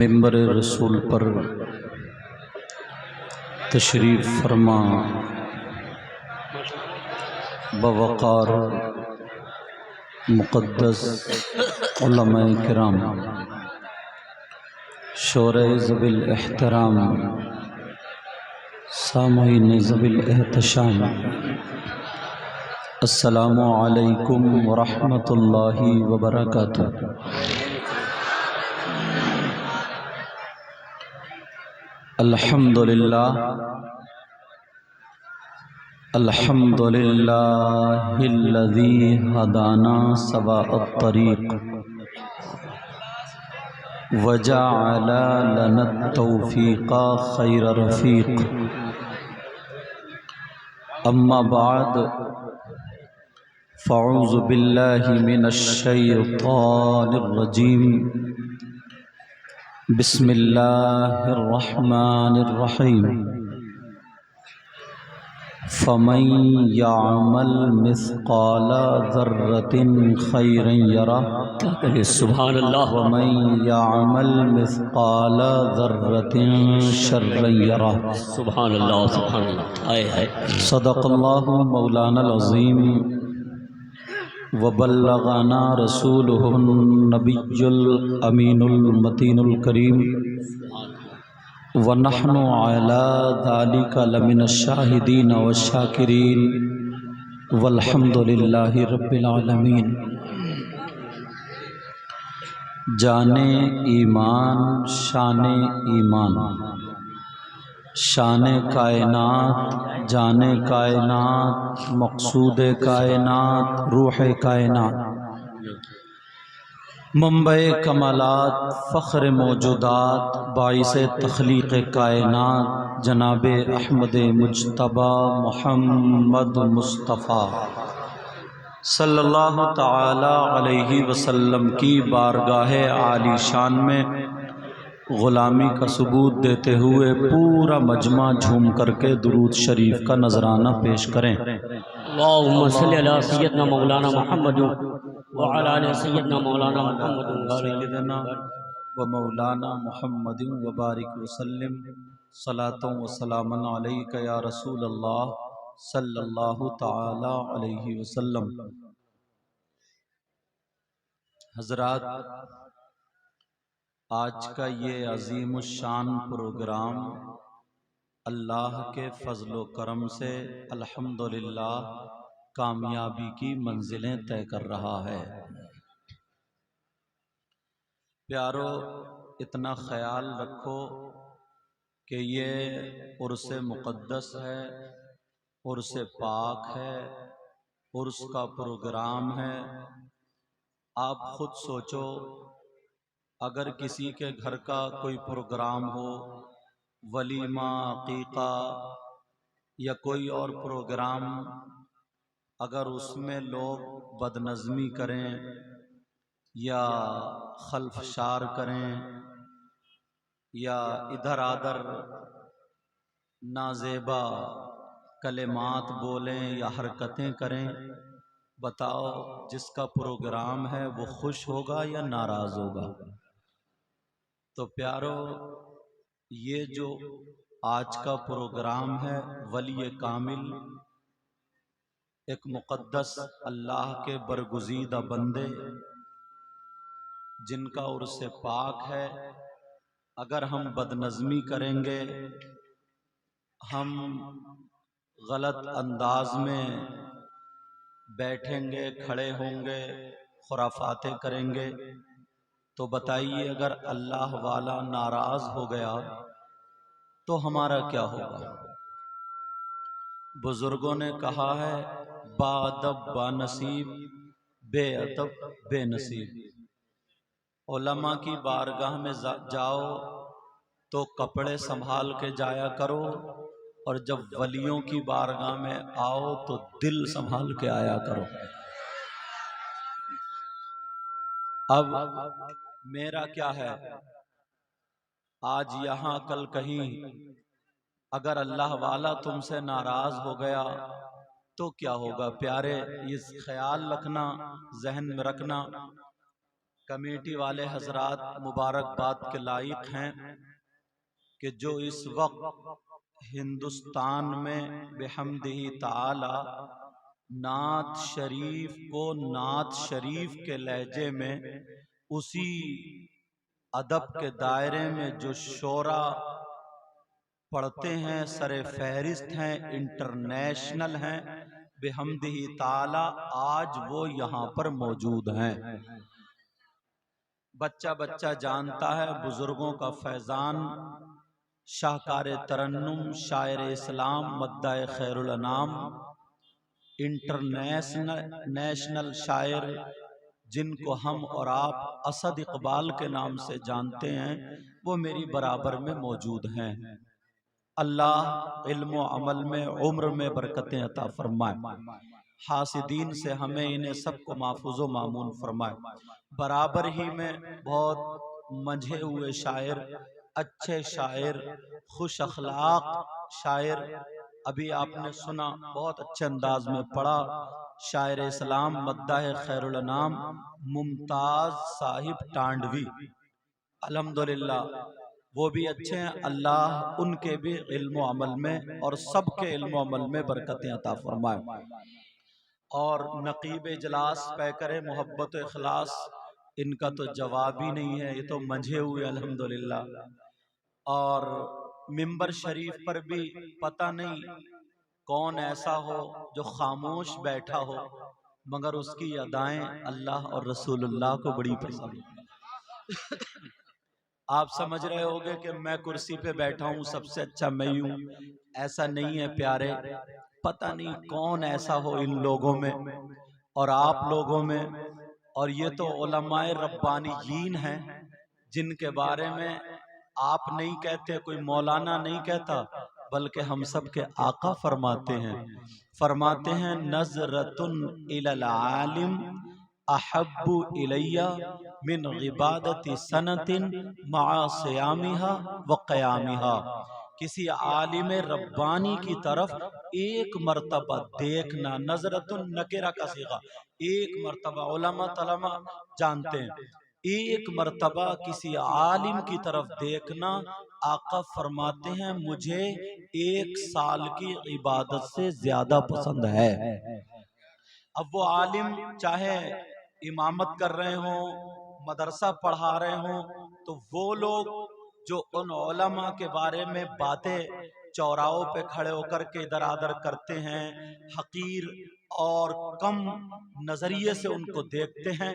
मिंबर रसूल पर तशरीफ़ फरमा बवक़ार मुक़द्दस उलमाए किराम, शोरे ज़बिल एहतराम, सामईन ज़बिल एहतशाम, अस्सलामु अलैकुम वरहमतुल्लाहि वबरकातुहू। अल्हम्दुलिल्लाह अल्हम्दुलिल्लाहिल्लज़ी हदाना सवाअत तरीक़ वजअल लनत तौफ़ीक़ा खैर रफ़ीक़। अम्मा बाद फ़अऊज़ु बिल्लाहि मिनश शैतानिर रजीम। बिस्मिल्लाहिर्रहमानिर्रहीम। फ़मन यअमल मिस्क़ाल ज़र्रतिन खैरन यरह सुभानअल्लाह वमन यअमल मिस्क़ाल ज़र्रतिन शर्रन यरह। सुभानअल्लाह सुभानअल्लाह। आए हाय सदक़ल्लाहु मौलानल अज़ीम व बल्लग़ना रसूलुहुन नबियुल अमीनुल मतीनुल करीम व नहनु अला ज़ालिका लमिनश शाहिदीन व शाकिरीन वल्हम्दुलिल्लाहि रब्बिल आलमीन। जाने ईमान शाने ईमान, शाने कायनात जाने कायनात, मक़सूद कायनात रूह कायनात, मंबए कमालात फ़ख्र मौजूदात बाइसे तख़लीक़ कायनात जनाबे अहमद मुज्तबा मुहम्मद मुस्तफ़ा सल्लल्लाहु ताला अलैहि वसल्लम की बारगाह आलीशान में ग़ुलामी का सबूत देते हुए पूरा मजमा झूम करके दुरूद शरीफ का नजराना पेश करें। अल्लाहुम्मा सल्लि अला सय्यदना मौलाना मुहम्मद व अला आलि सय्यदना मौलाना मुहम्मद सय्यदना व मौलाना मुहम्मद व बारिक वसल्लम सलातों व सलामन अलैका या रसूल अल्लाह सल्लल्लाहु ताला अलैहि वसल्लम। हज़रात, आज का ये अज़ीमुश्शान प्रोग्राम अल्लाह के फ़ज़्ल व करम से अल्हम्दुलिल्लाह कामयाबी की मंजिलें तय कर रहा है। प्यारो, इतना ख्याल रखो कि ये उर्स मुक़द्दस है, उर्स पाक है, उर्स का प्रोग्राम है। आप खुद सोचो, अगर किसी के घर का कोई प्रोग्राम हो, वलीमा, अक़ीक़ा या कोई और प्रोग्राम, अगर उसमें लोग बदनज़मी करें या खल्फशार करें या इधर आधर नाज़ेबा कलेमात बोलें या हरकतें करें, बताओ जिसका प्रोग्राम है वो खुश होगा या नाराज़ होगा? तो प्यारो, ये जो आज का प्रोग्राम है, वली कामिल, एक मुक़द्दस अल्लाह के बरगुज़ीदा बंदे जिनका उर्स पाक है, अगर हम बदनज़मी करेंगे, हम गलत अंदाज में बैठेंगे, खड़े होंगे, खुराफातें करेंगे, तो बताइए अगर अल्लाह वाला नाराज़ हो गया तो हमारा क्या होगा? बुजुर्गों ने कहा है, बाअदब बानसीब, बेअदब बेनसीब। उलमा की बारगाह में जाओ तो कपड़े संभाल के जाया करो, और जब वलियों की बारगाह में आओ तो दिल संभाल के आया करो। अब मेरा क्या है, आज यहाँ कल कहीं अगर अल्लाह वाला तुमसे नाराज हो गया तो क्या होगा? प्यारे, ये ख्याल रखना, जहन में रखना, कमेटी वाले हजरात मुबारकबाद के लायक हैं कि जो इस वक्त हिंदुस्तान में बेहम्दिही ताला नात शरीफ को नात शरीफ के लहजे में उसी अदब के दायरे में जो शोरा पढ़ते हैं, सरे फहरिस्त हैं, इंटरनेशनल हैं, बेहम्दिही ताला आज वो यहाँ पर मौजूद हैं। बच्चा बच्चा जानता है बुजुर्गों का फैजान, शाहकार तरन्नुम, शायर इस्लाम, मद्दाए खैरुल अनाम, इंटरनेशनल शायर जिनको हम और आप असद इकबाल के नाम से जानते हैं, वो मेरी बराबर में मौजूद हैं। अल्लाह इल्म व अमल में उम्र में बरकतें अता फरमाए, हासिदीन से हमें इन्हें सबको महफूज़ व मामून फरमाए। बराबर ही में बहुत मंझे हुए शायर, अच्छे शायर, खुश अखलाक शायर, अभी आपने सुना, बहुत अच्छे अंदाज में पढ़ा, शायर इस्लाम मद्दाह खैरुल अनाम मुमताज साहिब टांडवी, अल्हम्दुलिल्लाह वो भी अच्छे हैं। अल्लाह उनके भी इल्म अमल में और सबके इल्म अमल में बरकतें अता फरमाए। और नकीब इजलास पैकर मोहब्बत इखलास, इनका तो जवाब ही नहीं है, ये तो मंझे हुए अल्हम्दुलिल्लाह। और मिंबर शरीफ पर भी पता नहीं कौन ऐसा हो जो खामोश बैठा हो, मगर उसकी अदाएं अल्लाह और रसूलुल्लाह को बड़ी पसंद है। आप समझ रहे होंगे कि मैं कुर्सी पे बैठा हूँ, सबसे अच्छा मैं ही हूँ, ऐसा नहीं है प्यारे। पता नहीं कौन ऐसा हो इन लोगों में और आप लोगों में, और ये तो उलमाए रब्बानीयीन हैं जिनके बारे में आप नहीं कहते, कोई मौलाना नहीं कहता, बल्कि हम सब के आका फरमाते हैं नजरतुन इलल आलिम अहब्बु इलैया मिन इबादति सनतिन मआ सियामिहा व क़यामिहा। किसी आलिम रब्बानी की तरफ एक मर्तबा देखना, नजरतुन नकेरा का सीगा, एक मर्तबा, उलमा तलमा जानते हैं, एक मर्तबा किसी आलिम की तरफ देखना, आका फरमाते हैं मुझे 1 साल की इबादत से ज्यादा पसंद है। अब वो आलिम चाहे इमामत कर रहे हो, मदरसा पढ़ा रहे हो, तो वो लोग जो उन उलमा के बारे में बातें चौराहों पे खड़े होकर के इधर आदर करते हैं, हकीर और कम नजरिए से उनको देखते हैं,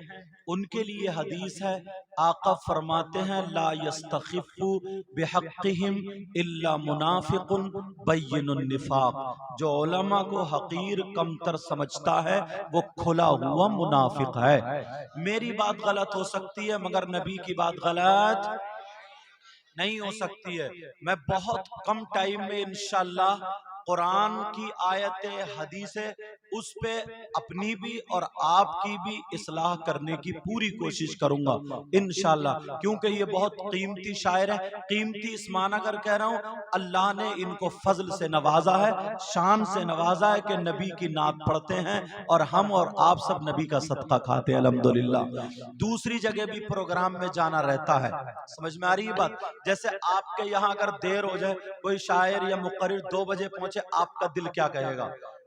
उनके लिए हदीस है, आका फरमाते हैं ला यस्तखिफु बिहक्किहिम इल्ला मुनाफिकुन बय्यिनुन निफाक। जो उलमा को हकीर कमतर समझता है वो खुला हुआ मुनाफिक है। मेरी बात गलत हो सकती है मगर नबी की बात गलत नहीं हो सकती है। मैं बहुत कम टाइम में इंशाअल्लाह कुरान की आयतें, हदीसें, उस पे अपनी भी और आपकी भी इस्लाह करने की पूरी कोशिश करूंगा इंशाअल्लाह, क्योंकि ये बहुत कीमती शायर है। कीमती इस माना कर कह रहा हूं, अल्लाह ने इनको फजल से नवाजा है, शान से नवाजा है कि नबी की नात पढ़ते हैं और हम और आप सब नबी का सदका खाते हैं अल्हम्दुलिल्लाह। दूसरी जगह भी प्रोग्राम में जाना रहता है, समझ में आ रही है बात। जैसे आपके यहाँ अगर देर हो जाए, कोई शायर या मुकर्रिर 2 बजे पहुंचे, आपका दिल क्या कहेगा।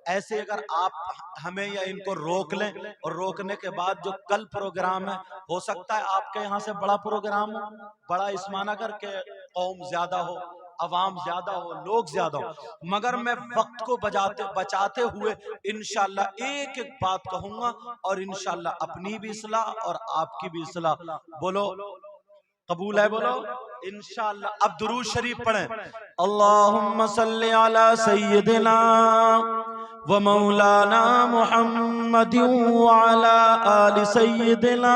ऐसे अगर आप हमें या इनको रोक लें और रोकने के बाद जो कल प्रोग्राम है, हो सकता है आपके यहाँ से बड़ा प्रोग्राम हो, बड़ा इस माना करके कौम ज्यादा हो, अवाम ज्यादा हो, लोग ज्यादा हो, मगर मैं वक्त को बचाते हुए इंशाअल्लाह एक एक बात कहूंगा और इंशाअल्लाह अपनी भी इस्लाह और आपकी भी इस्लाह। बोलो कबूल है, बोलो इंशाअल्लाह। अब दुरूद शरीफ पढ़ें, अल्लाहुम्मा सल्ली अला सय्यिदिना व मौलाना मुहम्मदिन व अला आलि सय्यिदिना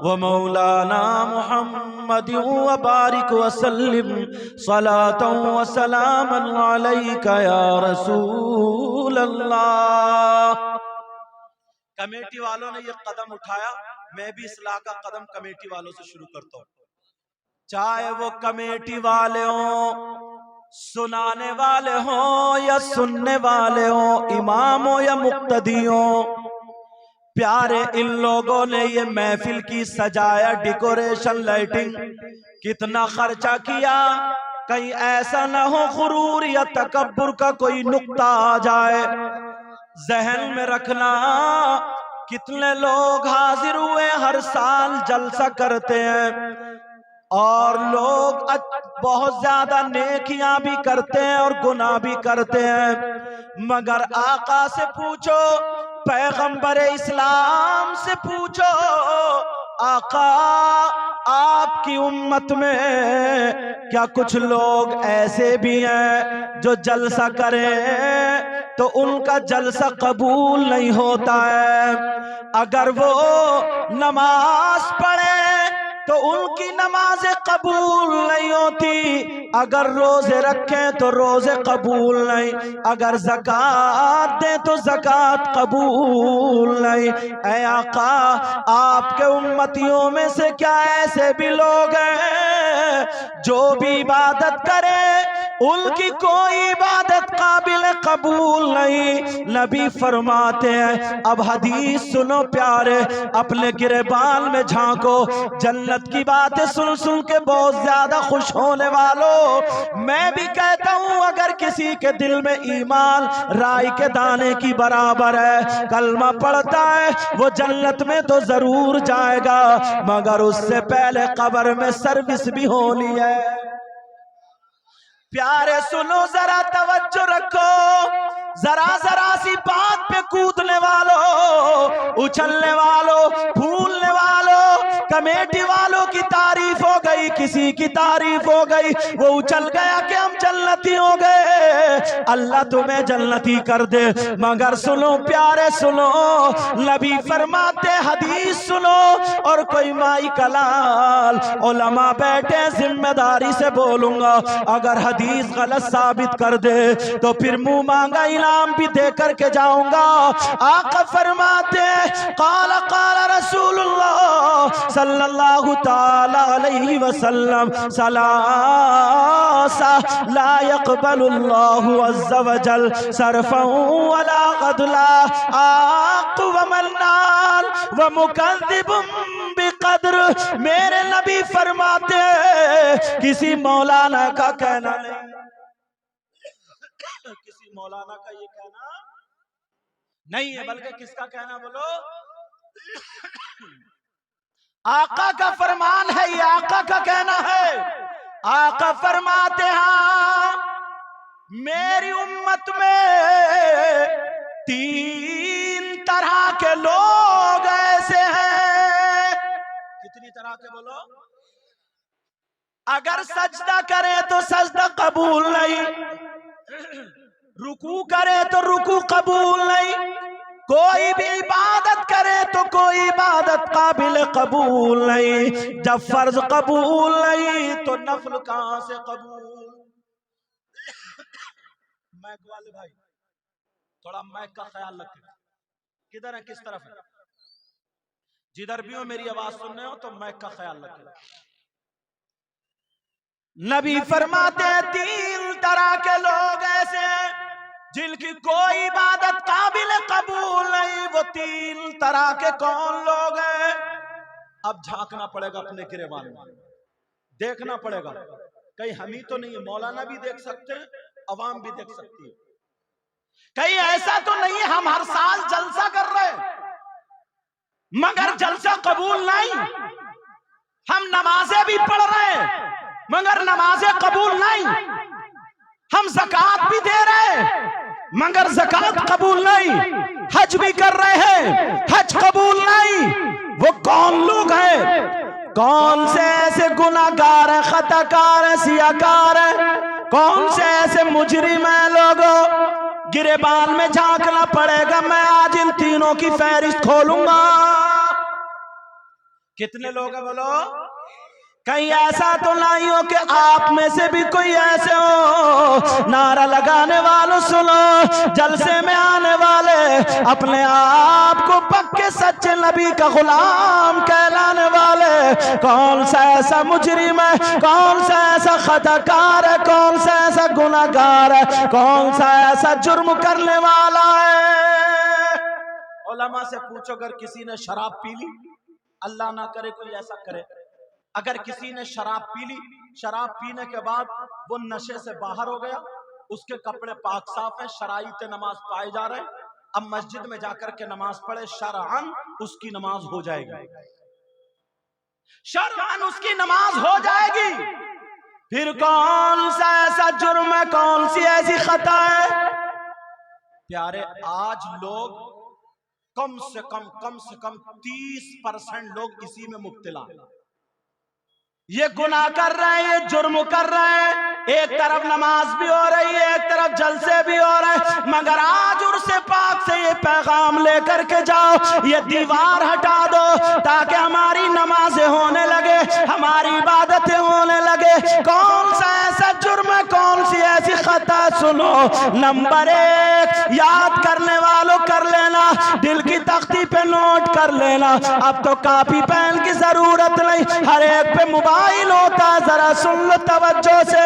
व मौलाना मुहम्मदिन व बारिक व सल्लिम सलातन व सलामन अलैका या रसूल अल्लाह। कमेटी वालों ने ये कदम उठाया, मैं भी इस्लाह का कदम कमेटी वालों से शुरू करता हूँ। चाहे वो कमेटी वाले हो, सुनाने वाले हो या सुनने वाले हो, इमाम हो या मुक्तदी हो, प्यारे इन लोगों ने ये महफिल की सजाया, डेकोरेशन, लाइटिंग, कितना खर्चा किया। कहीं ऐसा ना हो गुरूर या तकब्बुर का कोई नुक्ता आ जाए। जहन में रखना, कितने लोग हाजिर हुए, हर साल जलसा करते हैं और लोग बहुत ज्यादा नेकियां भी करते हैं और गुनाह भी करते हैं, मगर आका से पूछो, पैगंबर इस्लाम से पूछो, आका आपकी उम्मत में क्या कुछ लोग ऐसे भी हैं जो जलसा करें तो उनका जलसा कबूल नहीं होता है? अगर वो नमाज पढ़े तो उनकी नमाजें कबूल नहीं होती, अगर रोजे रखें तो रोजे कबूल नहीं, अगर ज़कात दें तो ज़कात कबूल नहीं। ऐ आका, आपके उम्मतियों में से क्या ऐसे भी लोग हैं जो भी इबादत करें उनकी कोई इबादत काबिल कबूल नहीं? नबी फरमाते हैं, अब हदीस सुनो प्यारे, अपने गिरेबान में झांको, जन्नत की बातें सुन सुन के बहुत ज्यादा खुश होने वालों, मैं भी कहता हूं अगर किसी के दिल में ईमान राई के दाने की बराबर है, कलमा पढ़ता है, वो जन्नत में तो जरूर जाएगा, मगर उससे पहले कब्र में सर्विस भी होनी है। प्यारे सुनो, जरा तवज्जो रखो, जरा जरा सी बात पे कूदने वालों, उछलने वालों, फूलने वालों, कमेटी वालों की तारीफ हो गई, किसी की तारीफ हो गई, वो उछल गया कि हम जन्नती हो गए, अल्लाह तुम्हें जन्नती कर दे। मगर सुनो प्यारे सुनो, नबी फरमाते, हदीस सुनो, और कोई माई कलाल उलमा बैठे, जिम्मेदारी से बोलूंगा, अगर हदीस गलत साबित कर दे तो फिर मुंह मांगा इनाम भी दे करके जाऊंगा। आका फरमाते, काला काला रसूलुल्लाह सल्लल्लाहु ताला अलैहि वसल्लम, सलासा ला यक़बलुल्लाहु अज़्ज़ा वजल सरफ़न वला ग़दला, आक़ व मन्नान व मुकज़्ज़िबुन बिक़द्र। मेरे नबी फरमाते, किसी मौलाना का कहना नहीं, किसी मौलाना का ये कहना नहीं है, बल्कि किसका कहना बोलो? आका का फरमान है, ये आका का कहना है। आका फरमाते हैं, मेरी उम्मत में 3 तरह के लोग ऐसे हैं। कितनी तरह के बोलो? अगर सजदा करे तो सजदा कबूल नहीं, रुकू करे तो रुकू कबूल नहीं, कोई भी इबादत करे तो कोई इबादत काबिल कबूल नहीं, जब फर्ज कबूल नहीं तो नफल कहां से कबूल? मैक वाले भाई थोड़ा मैक का ख्याल रखें, किधर है, किस तरफ है? जिधर भी हो मेरी आवाज सुन रहे हो तो मैक का ख्याल रखें। नबी फरमाते, 3 तरह के लोग ऐसे हैं जिनकी कोई इबादत काबिल कबूल नहीं। वो 3 तरह के कौन लोग हैं? अब झांकना पड़ेगा अपने गिरेबान में, देखना पड़ेगा, कहीं हम ही तो नहीं है, मौलाना भी देख सकते हैं, अवाम भी देख सकती है, कहीं ऐसा तो नहीं है हम हर साल जलसा कर रहे हैं मगर जलसा कबूल नहीं, हम नमाजें भी पढ़ रहे हैं मगर नमाजें कबूल नहीं, हम ज़कात भी दे रहे हैं मगर ज़कात कबूल नहीं, हज भी कर रहे हैं, हज कबूल नहीं। वो कौन लोग हैं? कौन से ऐसे गुनाहगार हैं, खताकार हैं, सियाकार हैं? कौन से ऐसे मुजरिम हैं? लोगों, गिरेबान में झांकना पड़ेगा, मैं आज इन तीनों की फहरिस्त खोलूंगा। कितने लोग हैं बोलो? कहीं ऐसा तो नहीं हो कि आप में से भी कोई ऐसे हो, नारा लगाने वालों सुनो, जलसे में आने वाले, अपने आप को पक्के सच्चे नबी का गुलाम कहलाने वाले, कौन सा ऐसा मुजरिम है, कौन सा ऐसा खताकार है, कौन सा ऐसा गुनाहगार है, कौन सा ऐसा जुर्म करने वाला है? उलमा से पूछो, अगर किसी ने शराब पी ली, अल्लाह ना करे कोई ऐसा करे, अगर किसी ने शराब पी ली, शराब पीने के बाद वो नशे से बाहर हो गया, उसके कपड़े पाक साफ है, शराइत नमाज पाए जा रहे हैं, अब मस्जिद में जाकर के नमाज पढ़े, शरअन उसकी नमाज हो जाएगी, शरअन उसकी नमाज हो जाएगी। फिर कौन सा ऐसा जुर्म है, कौन सी ऐसी खता है? प्यारे, आज लोग कम से कम 30% लोग इसी में मुब्तला हैं। ये गुनाह कर रहे हैं, ये जुर्म कर रहे हैं, एक तरफ नमाज भी हो रही है, एक तरफ जलसे भी हो रहे हैं, मगर आज उर्से पाक से ये पैगाम लेकर के जाओ, ये दीवार हटा दो ताकि हमारी नमाजें होने लगे, हमारी इबादतें होने लगे। कौन सा ऐसा जुर्म है, कौन सी ऐसी खता? सुनो, नंबर 1 याद करने वालों कर लेना, दिल की तख्ती पे नोट कर लेना, अब तो कॉपी पेन की जरूरत नहीं, हर एक पे मोबाइल होता। जरा सुन लो तवज्जो से,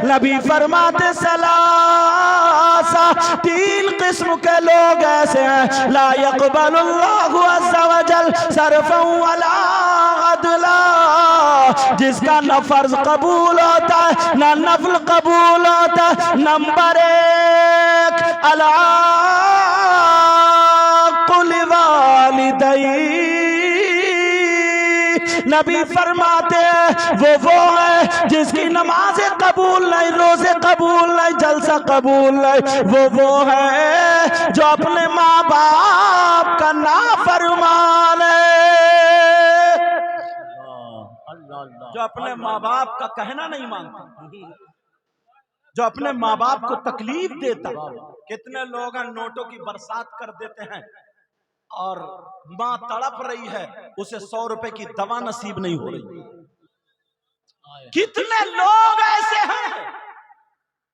नबी फरमाते सलासा, 3 किस्म के लोग ऐसे हैं, ला यक़बलुल्लाहु अज़्ज़ा वजल सरफ़न वला अदला, जिसका न फर्ज कबूल होता है न नफल कबूल होता है। नंबर 1 अल-आक़ुल वालिदैन, नबी फरमाते हैं वो है जिसकी नमाजें कबूल नहीं, रोजे कबूल नहीं, जलसा कबूल नहीं, वो है जो अपने माँ बाप का नाफरमान है, जो अपने माँ बाप का कहना नहीं मानता, जो अपने माँ बाप को तकलीफ देता। कितने लोग हैं नोटों की बरसात कर देते हैं और माँ तड़प रही है, उसे 100 रुपए की दवा नसीब नहीं हो रही। कितने लोग ऐसे हैं,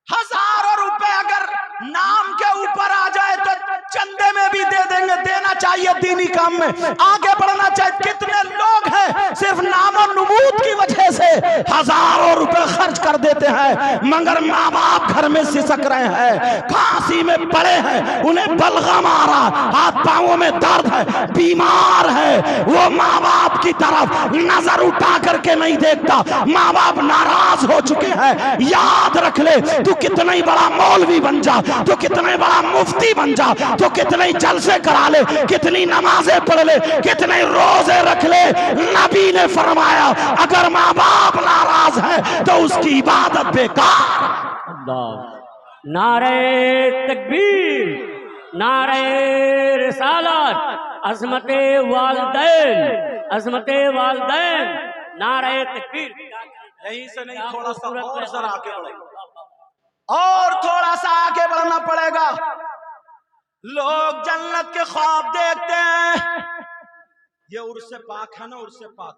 हजारों रुपए अगर नाम के ऊपर आ जाए तो चंदे में भी दे देंगे, देना चाहिए दीनी काम में, आगे बढ़ना चाहिए। कितने लोग हैं सिर्फ नाम और नमूद की वजह से हजारों रुपए खर्च कर देते हैं, मगर माँ बाप घर में सिसक रहे हैं, खांसी में पड़े हैं, उन्हें बलगम आ रहा, हाथ पांवों में दर्द है, बीमार है, वो माँ बाप की तरफ नजर उठा करके नहीं देखता। माँ बाप नाराज हो चुके हैं। याद रख ले, तू कितना ही बड़ा मौलवी बन जा, तू कितना ही बड़ा मुफ्ती बन जा, तू कितने ही जलसे करा ले, कितनी नमाजें पढ़ ले, कितने रोजे रख ले, नबी ने फरमाया अगर माँ बाप नाराज है तो उसकी इबादत बेकार। नारे तकबीर, नारे रिसालत, अज़मते वालिदैन, अज़मते वालिदैन, नारे तकबीर। यहीं से नहीं, थोड़ा सा और जरा आगे बढ़ो, और थोड़ा सा आगे बढ़ना पड़ेगा। लोग जन्नत के ख्वाब देखते हैं, ये उर्से पाक है ना, उर्से पाक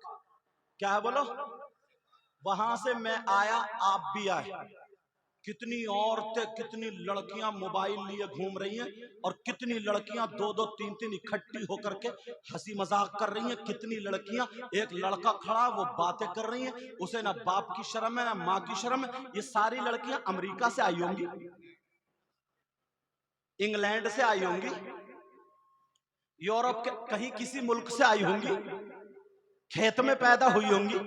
क्या है बोलो, वहां से मैं आया, आप भी आए। कितनी औरतें, कितनी लड़कियां मोबाइल लिए घूम रही हैं, और कितनी लड़कियां 2-2, 3-3 इकट्ठी होकर के हंसी मजाक कर रही हैं। कितनी लड़कियां, एक लड़का खड़ा वो बातें कर रही हैं, उसे ना बाप की शर्म है ना माँ की शर्म है। ये सारी लड़कियां अमेरिका से आई होंगी, इंग्लैंड से आई होंगी, यूरोप के कहीं किसी मुल्क से आई होंगी, खेत में पैदा हुई होंगी,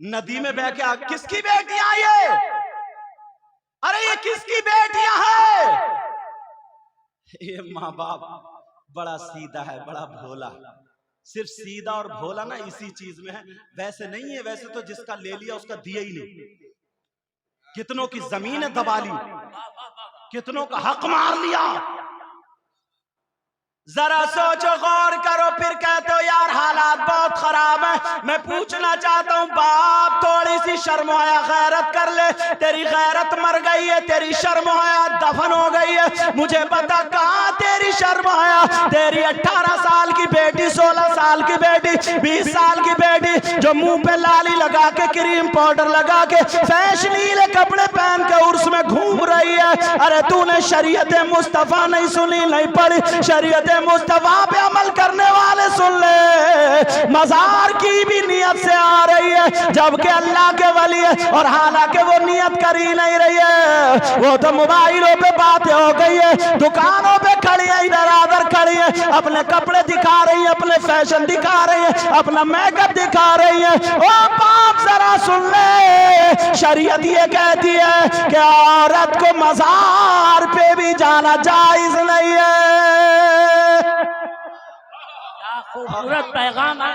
नदी में बह के किसकी बेटियां ये? अरे ये किसकी बेटियां हैं? ये माँ बाप बड़ा सीधा है, बड़ा भोला। सिर्फ सीधा और भोला ना इसी चीज में है, वैसे नहीं है। वैसे तो जिसका ले लिया उसका दिया ही नहीं। कितनों की जमीनें दबा ली, कितनों का हक मार लिया। जरा सोचो, गौर करो, फिर कहते हो यार हालात बहुत खराब है। मैं पूछना चाहता हूँ, बाप थोड़ी सी शर्म आया गैरत कर ले। तेरी गैरत मर गई है, तेरी शर्म आया दफन हो गई है। मुझे पता कहाँ तेरी शर्म आया। तेरी 18 साल की बेटी, 16 साल की बेटी, 20 साल की बेटी जो मुंह पे लाली लगा के, क्रीम पाउडर लगा के, फैशनीले कपड़े पहन के उर्स में घूम रही है। अरे तूने शरीयत मुस्तफा नहीं सुनी, नहीं पढ़ी। शरीयत मुस्तफा पे अमल करने वाले सुन ले, मजार की भी नियत से आ रही है, जबकि अल्लाह के वली है और हालांकि वो नियत कर ही नहीं रही है, वो तो मोबाइलों पे बातें हो गई है, दुकानों पे खड़ी है, इधर उधर खड़ी है, अपने कपड़े दिखा रही है, अपने फैशन दिखा रही है, अपना मेकअप दिखा रही है। ओ बाप जरा सुन ले, शरीयत ये कहती है कि औरत को मज़ार पे भी जाना जायज नहीं है। क्या खूबसूरत पैगाम है।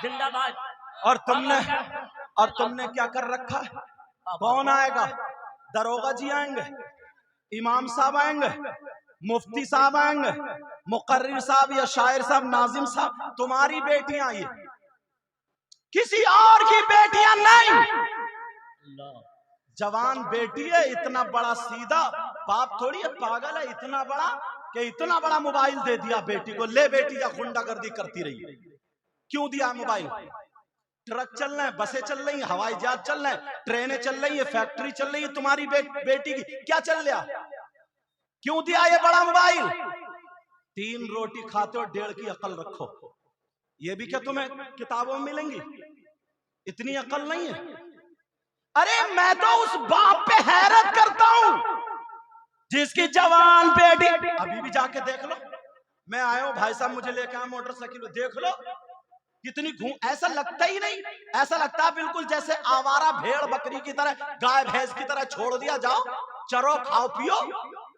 जिंदाबाद। और तुमने क्या कर रखा है? कौन आएगा? दरोगा जी आएंगे, इमाम साहब आएंगे, मुफ्ती साहब आएंगे, मुकर्रिर साहब या शायर साहब, नाजिम साहब, तुम्हारी बेटियां ये, किसी और की बेटियां नहीं। जवान बेटी है, इतना बड़ा सीधा बाप थोड़ी है, पागल है इतना बड़ा कि इतना बड़ा मोबाइल दे दिया बेटी को, ले बेटी या गुंडागर्दी करती रही। क्यों दिया मोबाइल? ट्रक चल रहे हैं, बसें चल रही हैं, हवाई जहाज चल रहे हैं, ट्रेनें चल रही है, फैक्ट्री चल रही है, तुम्हारी बेटी की क्या चल रहा? क्यों दिया ये बड़ा मोबाइल? 3 रोटी खाते हो, 1.5 की अकल रखो। ये भी क्या तुम्हें किताबों में मिलेंगी? इतनी अकल नहीं है। अरे मैं तो उस बाप पे हैरत करता हूं जिसकी जवान बेटी, अभी भी जाके देख लो, मैं आया हूं भाई साहब, मुझे लेके आया मोटरसाइकिल, देख लो कितनी ऐसा लगता ही नहीं, ऐसा लगता है बिल्कुल जैसे आवारा भेड़ बकरी की तरह, गाय भैंस की तरह छोड़ दिया, जाओ चरो खाओ पियो,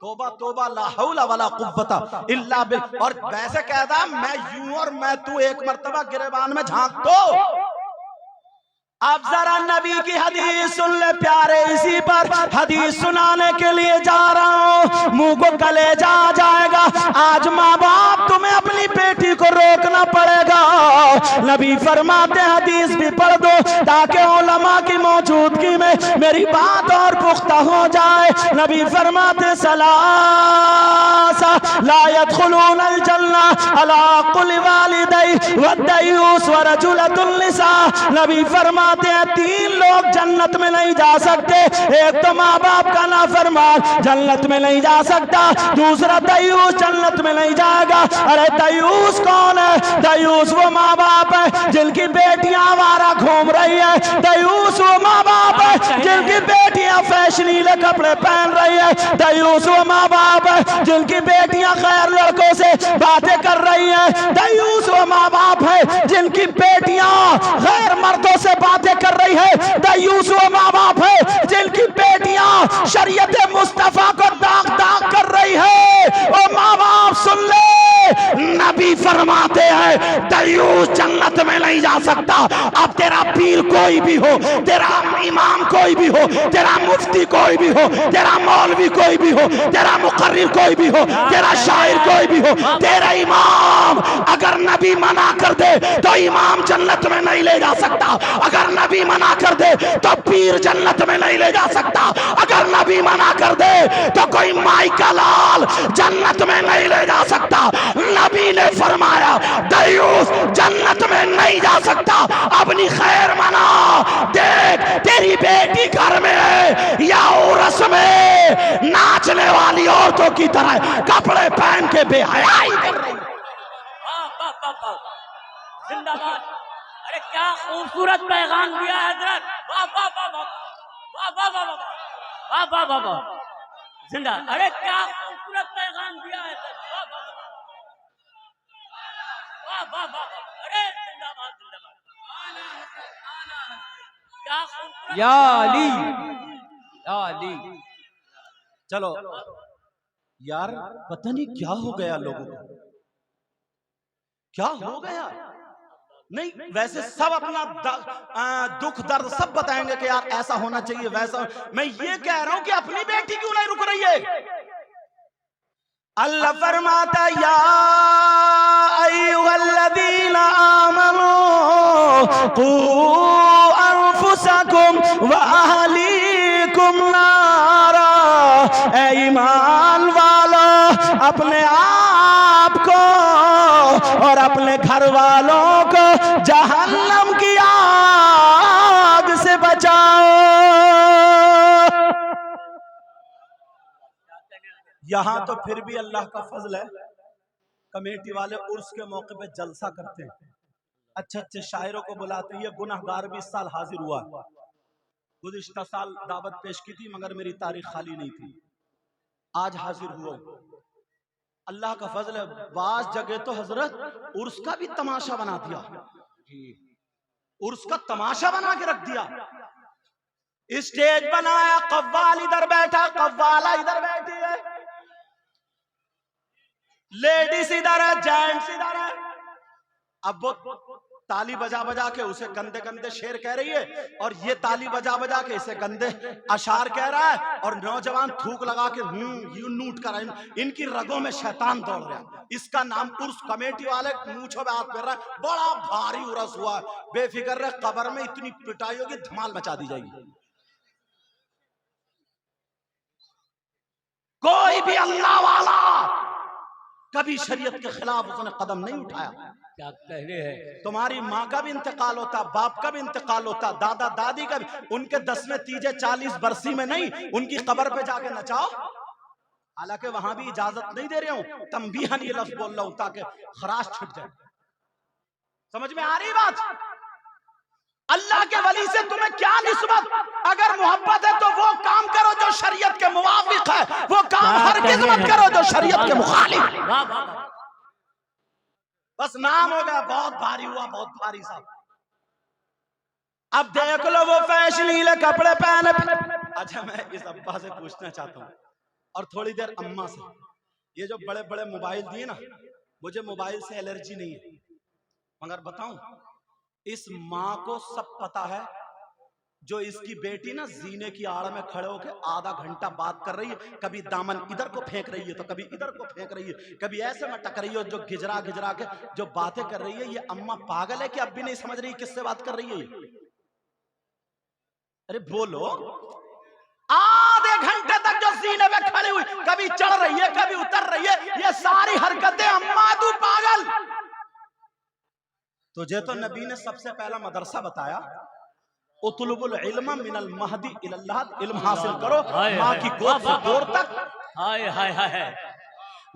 तोबा तोबा ला हौला वला कुव्वता इल्ला बिल्लाह। और वैसे कहता मैं यूं और मैं तू एक मर्तबा गिरेबान में झांक दो। अब जरा नबी की हदीस सुन ले प्यारे, इसी पर हदीस सुनाने के लिए जा रहा हूँ, मुंह को कलेजा आ जाएगा। आज माँ बाप तुम्हें अपनी बेटी को रोकना पड़ेगा। नबी फरमाते हदीस भी पढ़ दो ताकि उलमा की मौजूदगी में मेरी बात और पुख्ता हो जाए। नबी फरमाते सलासा ला यदखुलूनल जन्नह अला कुल्लि वालिदैहि वद्दयूस व रजुलतुन निसा। नबी फरमाते हैं 3 लोग जन्नत में नहीं जा सकते। एक तो माँ बाप का नाफरमान जन्नत में नहीं जा सकता, दूसरा दयूस जन्नत में नहीं जाएगा। अरे दयूस कौन है? दयूस वो माँ बाप है जिनकी बेटियां आवारा घूम रही है, दयूस वो माँ बाप है जिनकी बेटियां फैशनीले कपड़े पहन रही है, दयूस वो माँ बाप है जिनकी बेटियां गैर लड़कों से बातें कर रही है, दयूस वो माँ बाप है जिनकी बेटियां गैर मर्दों से बातें कर रही है, दयूस वो माँ बाप है जिनकी बेटियां शरीयत मुस्तफा को दाग दाग कर रही है। ओ माँ बाप सुन ले, नबी फरमाते हैं दयूस जन्नत में नहीं जा सकता। अब तेरा पीर कोई भी हो, तेरा इमाम कोई भी हो, तेरा मुफ्ती कोई भी हो, तेरा मौलवी कोई भी हो, तेरा मुकर्रिर कोई भी हो, तेरा शायर कोई भी हो, तेरा इमाम अगर नबी मना कर दे तो इमाम जन्नत में नहीं ले जा सकता। अगर नबी मना कर दे तो पीर जन्नत में नहीं ले जा सकता। अगर नबी मना कर दे तो कोई माई का लाल जन्नत में नहीं ले जा सकता। नबी ने फरमाया दयूस जन्नत में नहीं जा सकता। अपनी खैर मना, देख तेरी बेटी घर में है या उर्स में नाचने वाली औरतों की तरह कपड़े पहन के बेहयाई कर रही। जिंदाबाद। अरे क्या खूबसूरत पैगाम दिया है हजरत। वाह वाह वाह वाह वाह वाह वाह वाह वाह वाह। जिंदा। अरे क्या खूबसूरत पैगाम दिया है हजरत। वाह वाह वाह वाह। अरे जिंदाबाद जिंदाबाद। क्या खूबसूरत या अली, या अली। चलो यार, पता नहीं क्या हो गया लोगों को, क्या हो गया। नहीं वैसे सब अपना दुख दर्द सब बताएंगे कि यार ऐसा होना चाहिए वैसा। मैं ये कह रहा हूं कि अपनी बेटी क्यों नहीं रुक रही है। अल्लाह फरमाता या अय्युहल्लज़ीना आमनू कू अनफुसकुम व अहलीकुम नारा। ऐ ईमान वालों, अपने आप को और अपने घर वालों को जहन्नम की आग से बचाओ। यहां तो फिर भी अल्लाह का फजल है, कमेटी वाले उर्स के मौके पे जलसा करते हैं। अच्छे अच्छे शायरों को बुलाते, ये गुनहगार भी इस साल हाजिर हुआ। गुज़िश्ता साल दावत पेश की थी मगर मेरी तारीख खाली नहीं थी, आज हाजिर हुआ। अल्लाह का फजल है, बाज जगह तो हजरत उर्स का भी तमाशा बना दिया, उर्स का तमाशा बना के रख दिया। स्टेज बनाया, कव्वाल इधर बैठा, कव्वाला इधर बैठी है, लेडीज इधर है, जेंट्स इधर है। अब वो ताली बजा बजा के उसे गंदे गंदे शेर कह रही है और ये ताली बजा बजा के इसे गंदे अशार कह रहा है, और नौजवान थूक लगा के यू नूट कर रहा है। इनकी रगों में शैतान दौड़ रहा है। इसका नाम उर्स कमेटी वाले मूंछों में हाथ फेर रहा है। बड़ा भारी उर्स हुआ, बेफिक्र रहे, कब्र में इतनी पिटाई होगी, धमाल मचा दी जाएगी। कोई भी अल्लाह वाला कभी शरीयत के खिलाफ उसने कदम नहीं उठाया। क्या कह रहे हैं? तुम्हारी माँ का भी इंतकाल होता, बाप का भी इंतकाल होता, दादा दादी का भी, उनके 10वें तीजे 40 बरसी में नहीं, उनकी कब्र पे जाके नचाओ। हालांकि वहां भी इजाजत नहीं दे रहे हूं, तंबीहन ये लफ्ज बोल रहा हूं ताकि खराश छुट जाए। समझ में आ रही बात? अल्लाह के वली से तुम्हें क्या निस्बत? अगर मोहब्बत है तो वो काम करो जो शरीयत के मुवाफिक है, वो काम हरगिज़ मत करो जो शरीयत के मुखालिफ। वाह वाह, बस नाम हो गया, बहुत भारी हुआ, बहुत भारी साहब। अब देख लो वो फैशनीले कपड़े पहने। अच्छा, मैं इस अब्बा से पूछना चाहता हूँ और थोड़ी देर अम्मा से, ये जो बड़े बड़े मोबाइल दिए ना, मुझे मोबाइल से एलर्जी नहीं है, मगर बताऊं, इस माँ को सब पता है जो इसकी बेटी ना जीने की आड़ में खड़े होकर आधा घंटा बात कर रही है, कभी दामन इधर को फेंक रही है तो कभी इधर को फेंक रही है, कभी ऐसे मटक रही है, जो गिजरा गिजरा के जो बातें कर रही है। ये अम्मा पागल है कि अब भी नहीं समझ रही किससे बात कर रही है? अरे बोलो, आधे घंटे तक जो सीने में खड़ी हुई, कभी चढ़ रही है कभी उतर रही है, ये सारी हरकतें, अम्मा तू पागल। तुझे तो नबी ने सबसे पहला मदरसा बताया, उतलुबुल इल्म मिनल महदी इलल्लाह, इल्म हासिल करो माँ की गोद से दूर तक। हाय हाय हाय।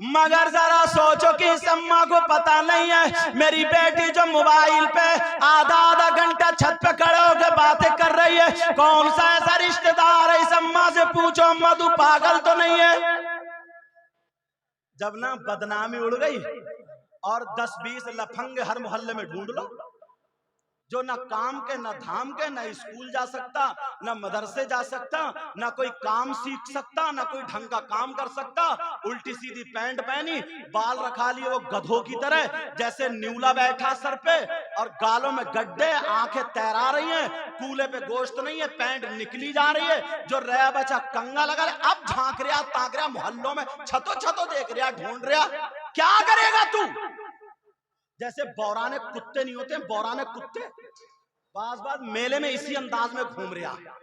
मगर जरा सोचो कि इस अम्मा को पता नहीं है मेरी बेटी जो मोबाइल पे आधा आधा घंटा छत पे खड़े होकर बातें कर रही है, कौन सा ऐसा रिश्तेदार है, इस अम्मा से पूछो अम्मा तू पागल तो नहीं है। जब ना बदनामी उड़ गई और 10-20 लफंग हर मोहल्ले में ढूंढ लो, जो ना काम के ना धाम के, ना स्कूल जा सकता, ना मदरसे जा सकता, ना कोई काम सीख सकता, ना कोई ढंग का काम कर सकता, उल्टी सीधी पैंट पहनी, बाल रखा लिए वो गधों की तरह, जैसे न्यूला बैठा सर पे, और गालों में गड्ढे, आंखें तैरा रही हैं, कूले पे गोश्त नहीं है, पैंट निकली जा रही है, जो रहा बचा कंगा लगा रहा, अब झांक रहा ताक रहा, मोहल्लों में छतो छतो देख रहा, ढूंढ रहा, क्या करेगा तू? जैसे बौराने कुत्ते नहीं होते, बौराने कुत्ते बाज मेले में इसी अंदाज में घूम रहा है,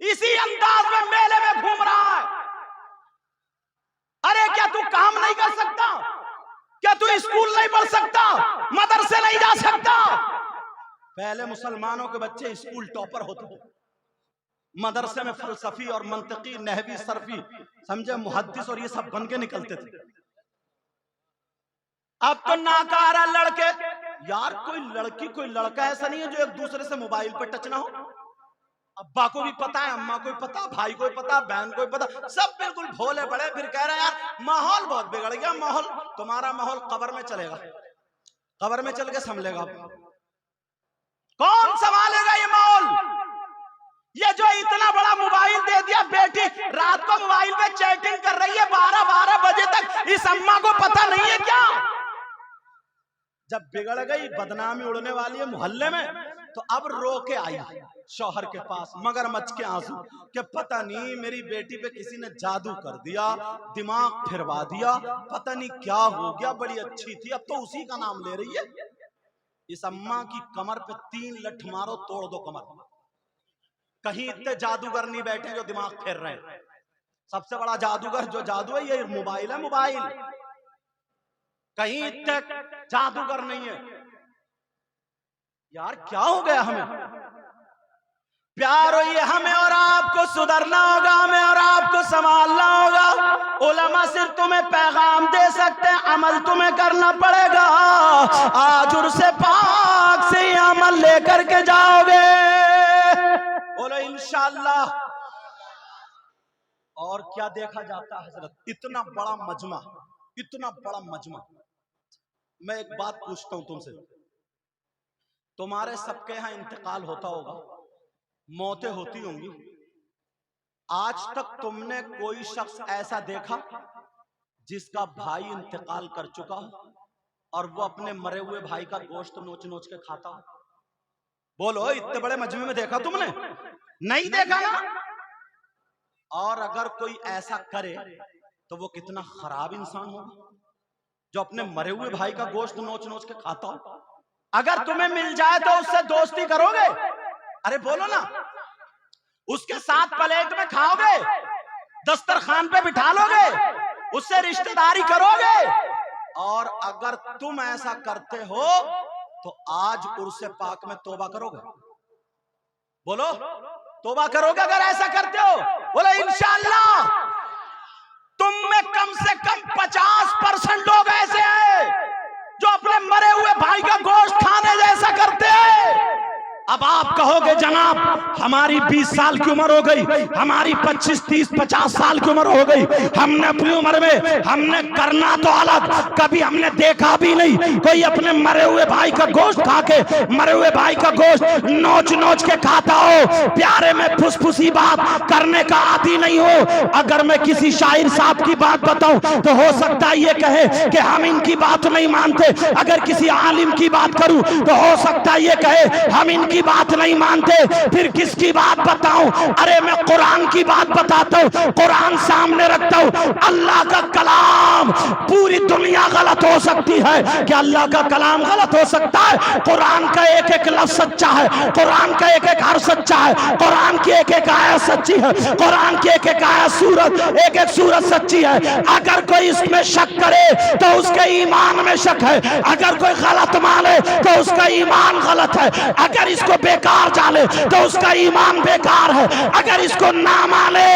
इसी अंदाज में मेले में घूम रहा है। अरे क्या तू काम नहीं कर सकता? क्या तू स्कूल नहीं पढ़ सकता? मदरसे नहीं जा सकता? पहले मुसलमानों के बच्चे स्कूल टॉपर होते थे, मदरसे में फलसफी और मंतकी, नहवी, सरफी, समझे, मुहद्दिस और ये सब बन के निकलते थे। अब तो नाकारा लड़के, यार कोई लड़की कोई लड़का ऐसा नहीं है जो एक दूसरे से मोबाइल पर टच ना हो। अब्बा को भी पता है, अम्मा को भी पता, भाई को भी पता, बहन को भी पता, सब बिल्कुल भोले बड़े, फिर कह रहे हैं यार माहौल बहुत बिगड़ गया। माहौल तुम्हारा माहौल कब्र में चलेगा, कब्र में चल के संभलेगा। कौन संभालेगा ये माहौल? ये जो इतना बड़ा मोबाइल दे दिया, बेटी रात को मोबाइल पे चैटिंग कर रही है 12-12 बजे तक, इस अम्मा को पता नहीं है क्या? जब बिगड़ गई, बदनामी उड़ने वाली है मोहल्ले में, तो अब रो के आई शौहर के पास, मगरमच्छ के आंसू, कि पता नहीं मेरी बेटी पे किसी ने जादू कर दिया, दिमाग फिरवा दिया, पता नहीं क्या हो गया, बड़ी अच्छी थी, अब तो उसी का नाम ले रही है। इस अम्मा की कमर पे 3 लठ मारो, तोड़ दो कमर। कहीं इतने जादूगर नहीं बैठे जो दिमाग फेर रहे हैं। सबसे बड़ा जादूगर जो जादू है ये मोबाइल है, मोबाइल। कहीं इतने जादूगर नहीं है। यार क्या हो गया हमें? प्यार हो ये हमें और आपको सुधरना होगा, हमें और आपको संभालना होगा। उलमा सिर्फ तुम्हें पैगाम दे सकते हैं, अमल तुम्हें करना पड़ेगा। आज उर्से पाक से ये अमल लेकर के जाओगे, बोलो इंशाअल्लाह। और क्या देखा जाता है हजरत, इतना बड़ा मजमा, इतना बड़ा मजमा। मैं एक बात पूछता हूं तुमसे, तुम्हारे सबके यहां इंतकाल होता होगा, मौतें होती होंगी। आज तक तुमने कोई शख्स ऐसा देखा जिसका भाई इंतकाल कर चुका हो और वो अपने मरे हुए भाई का गोश्त नोच नोच के खाता हो? बोलो, इतने बड़े मजमे में देखा तुमने? नहीं देखा ना। और अगर कोई ऐसा करे तो वो कितना खराब इंसान होगा जो अपने मरे हुए भाई का गोश्त नोच नोच के खाता हो। अगर तुम्हें मिल जाए तो उससे दोस्ती करोगे? अरे बोलो ना, उसके साथ प्लेट में खाओगे, दस्तरखान पे बिठा लोगे, उससे रिश्तेदारी करोगे? और अगर तुम ऐसा करते हो तो आज उर्से पाक में तौबा करोगे? बोलो, तौबा करोगे अगर ऐसा करते हो? बोलो इंशाअल्लाह। तुम में कम से कम 50% लोग ऐसे हैं जो अपने मरे हुए भाई का गोश्त खाने जैसा करते हैं। अब आप कहोगे जनाब हमारी 20 साल की उम्र हो गई, हमारी 25, 30, 50 साल की उम्र हो गई, हमने अपनी उम्र में हमने करना तो अलग, कभी हमने देखा भी नहीं कोई अपने मरे हुए भाई का गोश्त खा के, मरे हुए भाई का गोश्त नोच नोच के खाता हो। प्यारे में फुसफुसी बात करने का आदी नहीं हो। अगर मैं किसी शायर साहब की बात बताऊं तो हो सकता है ये कहे कि हम इनकी बात नहीं मानते। अगर किसी आलिम की बात करूं तो हो सकता है ये कहे हम इनकी बात नहीं मानते। फिर किसकी बात बताऊं? अरे मैं कुरान की बात बताता हूं, कुरान सामने रखता हूं। अल्लाह का कलाम, पूरी दुनिया गलत हो सकती है, क्या अल्लाह का कलाम गलत हो सकता है? कुरान का एक एक लफ्ज सच्चा है, कुरान का एक एक हर्फ सच्चा है, कुरान की एक एक आयत सच्ची है, कुरान की एक एक आयत सूरत, एक एक सूरत सच्ची है। अगर कोई इसमें शक करे तो उसके ईमान में शक है, अगर कोई गलत माने तो उसका ईमान गलत है, अगर इसको बेकार जाने तो उसका ईमान बेकार है, अगर इसको ना माने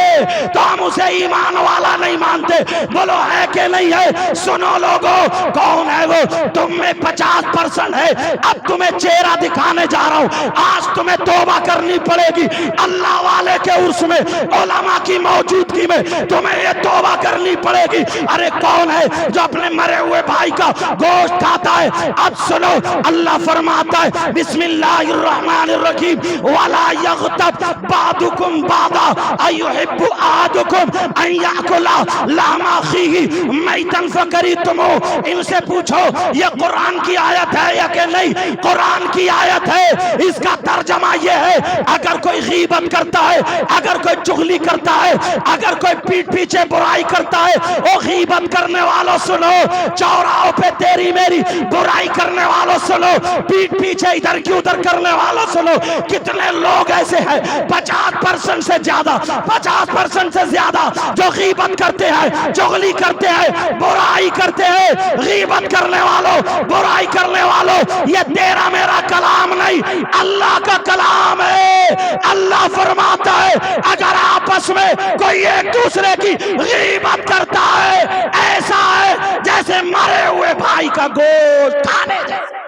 तो हम उसे ईमान वाला नहीं मानते। बोलो है कि नहीं है? सुनो लोगों, कौन है वो? तुम में 50% है। अब तुम्हें चेहरा दिखाने जा रहा हूं। आज तुम्हें तौबा करनी पड़ेगी। अल्लाह वाले के उर्स में, उलमा की मौजूदगी में तुम्हें ये तौबा करनी पड़ेगी। अरे कौन है जो अपने मरे हुए भाई का गोश्त खाता है? अब सुनो, अल्लाह फरमाता है बिस्मिल्लाहिर्रहमानिर्रहीम, वला यग़तब बादुकुम बादा अयुहिब्बु अहदुकुम अन याकुला लहमा अखीही मैतन फकरीतुमू। इनसे पूछो ये कुरान की आयत है या कि नहीं? कुरान की आयत है। इसका तर्जमा ये है, अगर कोई गीबत करता है, अगर कोई चुगली करता है, अगर कोई पीठ पीछे बुराई करता है, वो गीबत करने वालों सुनो, चौराहों पे तेरी मेरी बुराई करने वालों सुनो, पीठ पीछे इधर की उधर करने वालों सुनो, कितने लोग ऐसे हैं 50% से ज्यादा, 50% से ज्यादा जो गीबत करते हैं, चुगली करते हैं, बुराई करते हैं। गीबत करने वालों, बुराई करने वालों, ये तेरा मेरा कलाम नहीं, अल्लाह का कलाम है। अल्लाह फरमाता है अगर आपस में कोई एक दूसरे की गीबत करता है, ऐसा है जैसे मरे हुए भाई का गोश्त खाने जैसे।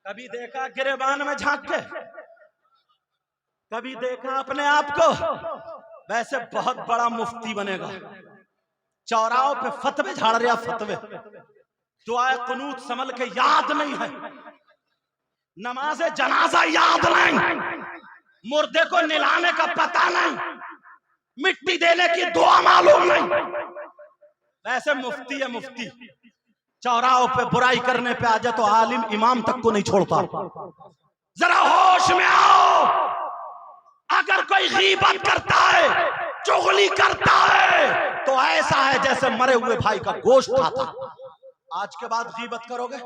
कभी देखा गिरेबान में झांक के? कभी देखा अपने आप को? वैसे बहुत बड़ा मुफ्ती बनेगा, चौराहों पे फतवे झाड़ रहा, फतवे। दुआए कुनूत संभल के याद नहीं है, नमाज जनाजा याद नहीं, मुर्दे को निलाने का पता नहीं, मिट्टी देने की दुआ मालूम नहीं। वैसे मुफ्ती है मुफ्ती। चौराहों पे बुराई करने पे आ जाए तो आलिम इमाम तक को नहीं छोड़ता। जरा होश में आओ। अगर कोई गीबत करता है, चुगली करता है, तो ऐसा है जैसे मरे हुए भाई का गोश्त खाता। आज के बाद गीबत करोगे,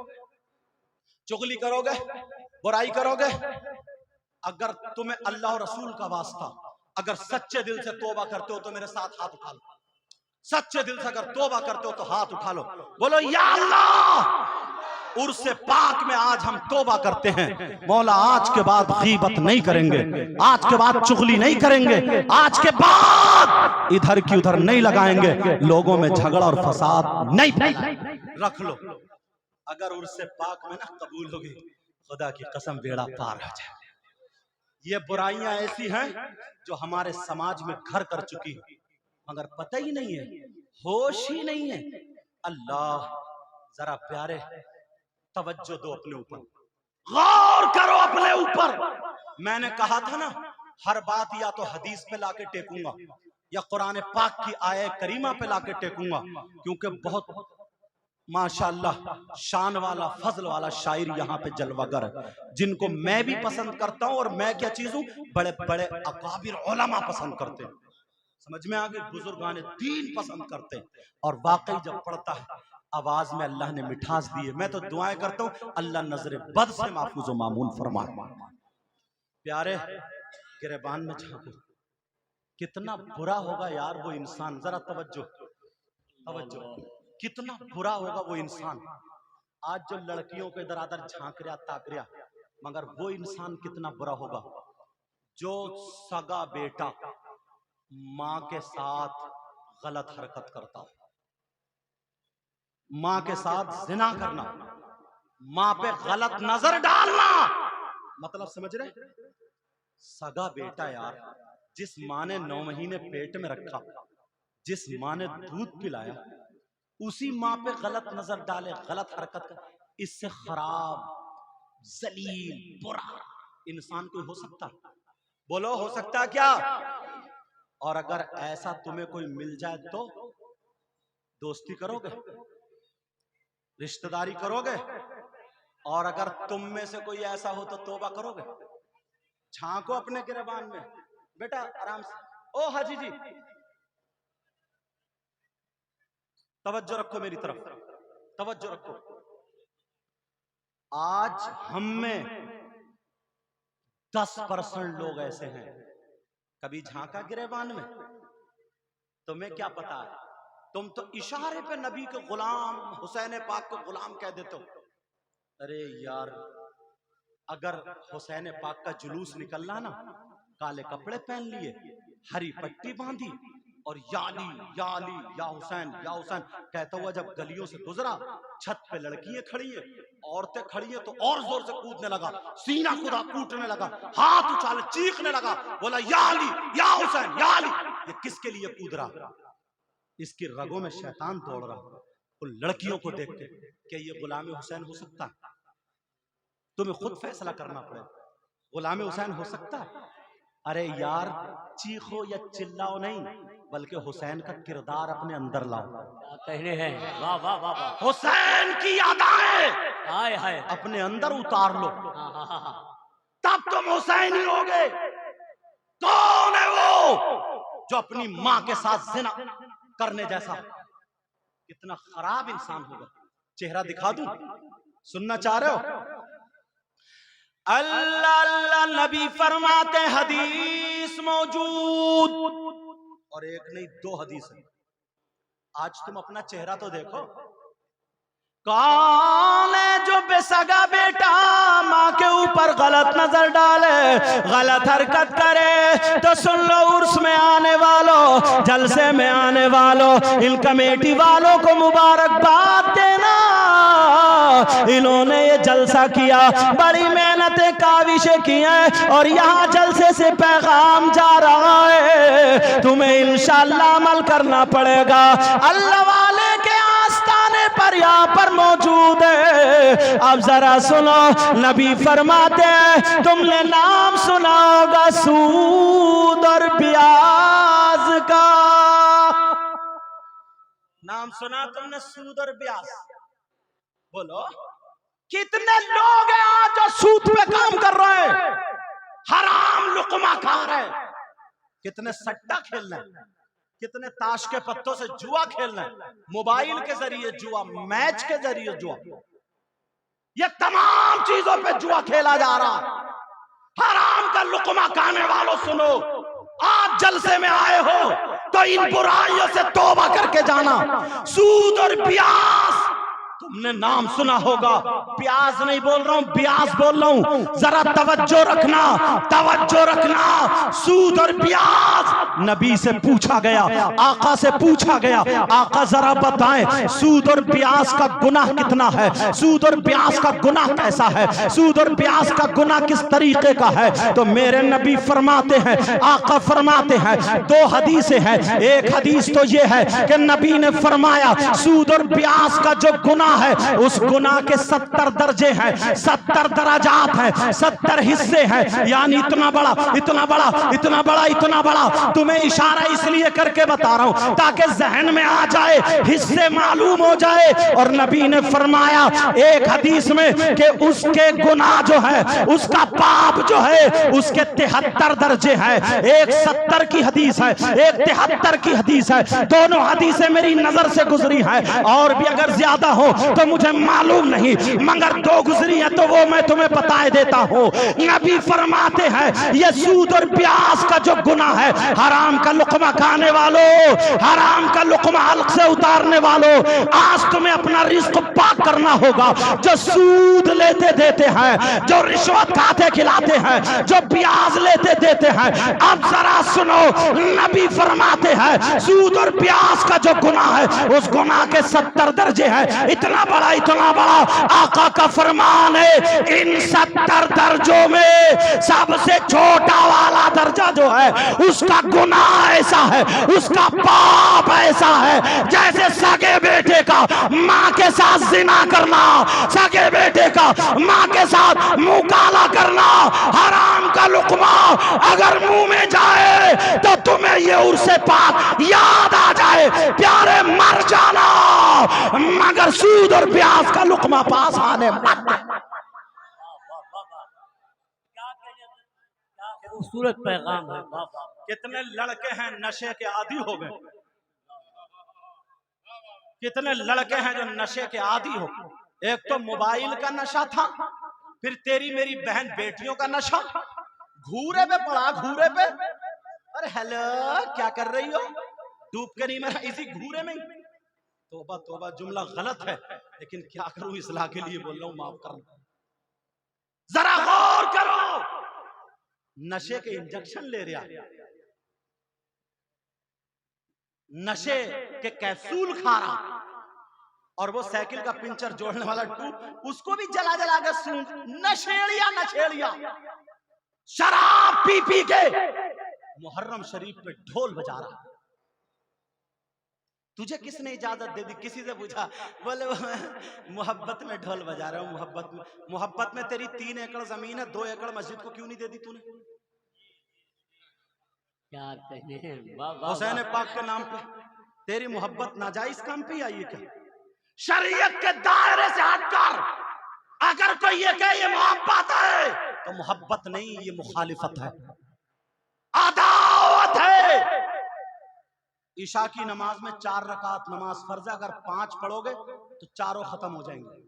चुगली करोगे, बुराई करोगे, अगर तुम्हें अल्लाह और रसूल का वास्ता, अगर सच्चे दिल से तौबा करते हो तो मेरे साथ हाथ उठा लो। सच्चे दिल से अगर तौबा करते हो तो हाथ उठा लो, बोलो या अल्लाह। उर्स पाक में आज हम तौबा करते हैं, मौला आज के बाद गीबत नहीं करेंगे, आज के बाद चुगली नहीं करेंगे, आज के बाद इधर की उधर नहीं लगाएंगे, लोगों में झगड़ा और फसाद नहीं। रख लो, अगर उर्स पाक में ना कबूल होगी, खुदा की कसम बेड़ा पार हो जाए। ये बुराइयां ऐसी हैं जो हमारे समाज में घर कर चुकी है, मगर पता ही नहीं है, होश ही नहीं है। अल्लाह जरा प्यारे तवज्जो दो अपने ऊपर, गौर करो अपने ऊपर। मैंने कहा था ना, हर बात या तो हदीस पे लाके टेकूंगा या कुरान पाक की आयत करीमा पे लाके टेकूंगा, क्योंकि बहुत माशाअल्लाह शान वाला फजल वाला शायर यहाँ पे जलवागर है, जिनको मैं भी पसंद करता हूँ। और मैं क्या चीज हूँ, बड़े बड़े अकाबिर उलमा पसंद करते हैं, समझ में आ गई, बुजुर्गान दीन पसंद करते हैं। और वाकई जब पढ़ता है आवाज में अल्लाह ने मिठास दी है। मैं तो दुआएं करता हूँ अल्लाह नजर बद से महफूज व मामून फरमाए। प्यारे गिरबान में झांको, कितना बुरा होगा यार वो इंसान, जरा तवज्जो तवज्जो, कितना बुरा होगा वो इंसान। आज जो लड़कियों के इधर आधर झांक रहा ताक रहा, मगर वो इंसान कितना बुरा होगा जो सगा बेटा मां के साथ गलत हरकत करता हो, मां के साथ जिना करना, मां पे गलत नजर डालना, मतलब समझ रहे, सगा बेटा यार, जिस मां ने 9 महीने पेट में रखा, जिस मां ने दूध पिलाया, उसी मां पे गलत नजर डाले, गलत हरकत कर, इससे खराब जलील बुरा इंसान कोई हो सकता? बोलो हो सकता क्या? और अगर ऐसा तुम्हें कोई मिल जाए तो दोस्ती करोगे, रिश्तेदारी करोगे? और अगर तुम में से कोई ऐसा हो तो तौबा करोगे? झांको अपने गिरबान में बेटा, आराम से। ओ हाजी जी तवज्जो रखो मेरी तरफ, तवज्जो रखो। आज हम में 10% लोग ऐसे हैं, कभी झांका गिरेबान में? तुम्हें क्या पता है, तुम तो इशारे पे नबी के गुलाम, हुसैन पाक को गुलाम कह देते हो। अरे यार, अगर हुसैन पाक का जुलूस निकलना ना, काले कपड़े पहन लिए, हरी पट्टी बांधी और या अली या अली या हुसैन कहता हुआ जब गलियों से गुजरा, छत पे लड़कियां खड़ी है, औरतें खड़ी है, तो और जोर से कूदने लगा, सीना खुदा कूटने लगा, हाथ उछाले, चीखने लगा, बोला या अली या हुसैन या अली। ये किसके लिए कूद रहा? इसकी रगों में शैतान दौड़ रहा। तो लड़कियों को देख के क्या ये गुलाम हुसैन हो सकता है? तुम्हें खुद फैसला करना पड़ेगा, गुलाम हुसैन हो सकता है? अरे यार, चीखो या चिल्लाओ नहीं, बल्कि हुसैन का किरदार अपने अंदर लाओ। कहने हैं, वाह वाह वाह वाह, हुसैन की यादें हाय हाय अपने अंदर उतार लो, हाँ। तब तुम हुसैन ही होगे। कौन है वो जो अपनी मां के साथ जिना करने जैसा? कितना खराब इंसान होगा। चेहरा दिखा दूं, सुनना चाह रहे हो? अल्लाह अल्लाह नबी फरमाते, हदीस मौजूद, और एक नहीं 2 हदीस है। आज तुम अपना चेहरा तो देखो, कौन है जो बेसगा बेटा माँ के ऊपर गलत नजर डाले, गलत हरकत करे? तो सुन लो, उर्स में आने वालों, जलसे में आने वालों, इन कमेटी वालों को मुबारकबाद देना। इन्होंने ये जलसा किया, बड़ी मेहनतें काविशें की हैं, और यहाँ जलसे से पैगाम जा रहा है, तुम्हें इंशाअल्लाह अमल करना पड़ेगा। अल्लाह वाले के आस्ताने पर यहाँ पर मौजूद है। अब जरा सुनो, नबी फरमाते हैं, तुमने नाम सुना होगा सूद और ब्याज का। नाम सुना तुमने, सूद और ब्याज? बोलो, कितने लोग हैं आज जो सूद पे काम कर रहे हैं, हराम लुकमा खा रहे हैं? कितने सट्टा खेल रहे हैं, कितने ताश के पत्तों से जुआ खेल रहे हैं, मोबाइल के जरिए जुआ, मैच के जरिए जुआ, ये तमाम चीजों पे जुआ खेला जा रहा है। हराम का लुकमा खाने वालों सुनो, आज जलसे में आए हो तो इन बुराइयों से तौबा करके जाना। सूद और ब्याज तुमने नाम सुना होगा, प्याज नहीं बोल रहा हूं, ब्याज बोल रहा हूं, जरा तवज्जो रखना, तवज्जो रखना। सूद और ब्याज नबी से पूछा गया, आका से पूछा गया, आका जरा बताएं सूद और ब्याज का गुनाह कितना है, सूद और ब्याज का गुनाह कैसा है, सूद और ब्याज का गुनाह किस तरीके का है। तो मेरे नबी फरमाते हैं, आका फरमाते हैं, दो हदीसें हैं। एक हदीस तो ये है कि नबी ने फरमाया सूद और ब्याज का जो गुनाह है उस गुनाह के 70 दर्जे हैं, 70 दराजात हैं, 70 हिस्से हैं। यानी इतना बड़ा, इतना बड़ा, इतना बड़ा, इतना बड़ा। तुम्हें इशारा इसलिए करके बता रहा हूं ताकि जहन में आ जाए, हिस्से मालूम हो जाए। और नबी ने फरमाया एक हदीस में कि उसके गुनाह जो है, उसका पाप जो है, उसके 73 दर्जे हैं। एक 70 की हदीस है, एक 73 की हदीस है। दोनों हदीसें मेरी नजर से गुजरी हैं, और भी अगर ज्यादा हो तो मुझे मालूम नहीं, मगर दो गुजरी है तो वो मैं तुम्हें बता देता हूं। नबी फरमाते हैं ये सूद और ब्याज का जो गुनाह है, हराम का लुकमा खाने वालों, हराम का लुकमा हल्क से उतारने वालों, आज तुम्हें अपना रिस्क पाक करना होगा। जो सूद लेते देते हैं, जो रिश्वत खाते खिलाते हैं, जो ब्याज लेते देते हैं, अब जरा सुनो, नबी फरमाते हैं सूद और ब्याज का जो गुनाह है उस गुनाह के 70 दर्जे हैं। इतना बड़ा, इतना बड़ा आका का फरमान है। इन 70 दर्जों में सबसे छोटा वाला दर्जा जो है उसका गुनाह ऐसा है, उसका पाप ऐसा है जैसे सगे बेटे का मां के साथ जिना करना, सगे बेटे का मां के साथ मुंह काला करना। हराम का लुकमा अगर मुंह में जाए तो तुम्हें ये उर्से पाक याद आ जाए, प्यारे मर जाना, मगर सूद और ब्याज का लुकमा पास आने मत। खूबसूरत पैगाम है बाबा। कितने लड़के हैं नशे के आदी हो गए, कितने लड़के हैं जो नशे के आदी हो। एक तो मोबाइल का नशा था, फिर तेरी मेरी बहन बेटियों का नशा, घूरे पे पड़ा, घूरे पे। अरे हेलो क्या कर रही हो, डूब के नहीं मरा इसी घूरे में। तोबा तोबा, जुमला गलत है लेकिन क्या करूं, इस्लाह के लिए बोल रहा हूं, माफ करना। जरा गौर करो, नशे के इंजेक्शन ले रहा, नशे के कैप्सूल खा रहा, और वो साइकिल का पिंचर जोड़ने वाला टूब उसको भी जला जला के सूंघ। नशेड़िया, नशेड़िया शराब पी पी के मुहर्रम शरीफ पे ढोल बजा रहा। तुझे किसने इजाजत दे दी? किसी से पूछा, बोले मोहब्बत में ढोल बजा रहा हूं, मोहब्बत में। मोहब्बत में तेरी 3 एकड़ जमीन है, 2 एकड़ मस्जिद को क्यों नहीं दे दी तूने? क्या कहने हैं हुसैन पाक के नाम पे तेरी मोहब्बत नाजायज काम पे आई है क्या? शरीयत के दायरे से हटकर अगर कोई ये कहे ये मोहब्बत है तो मोहब्बत नहीं, ये मुखालिफत है, अदावत है। ईशा की नमाज में 4 रकात नमाज फर्ज है, अगर 5 पढ़ोगे तो चारों खत्म हो जाएंगे।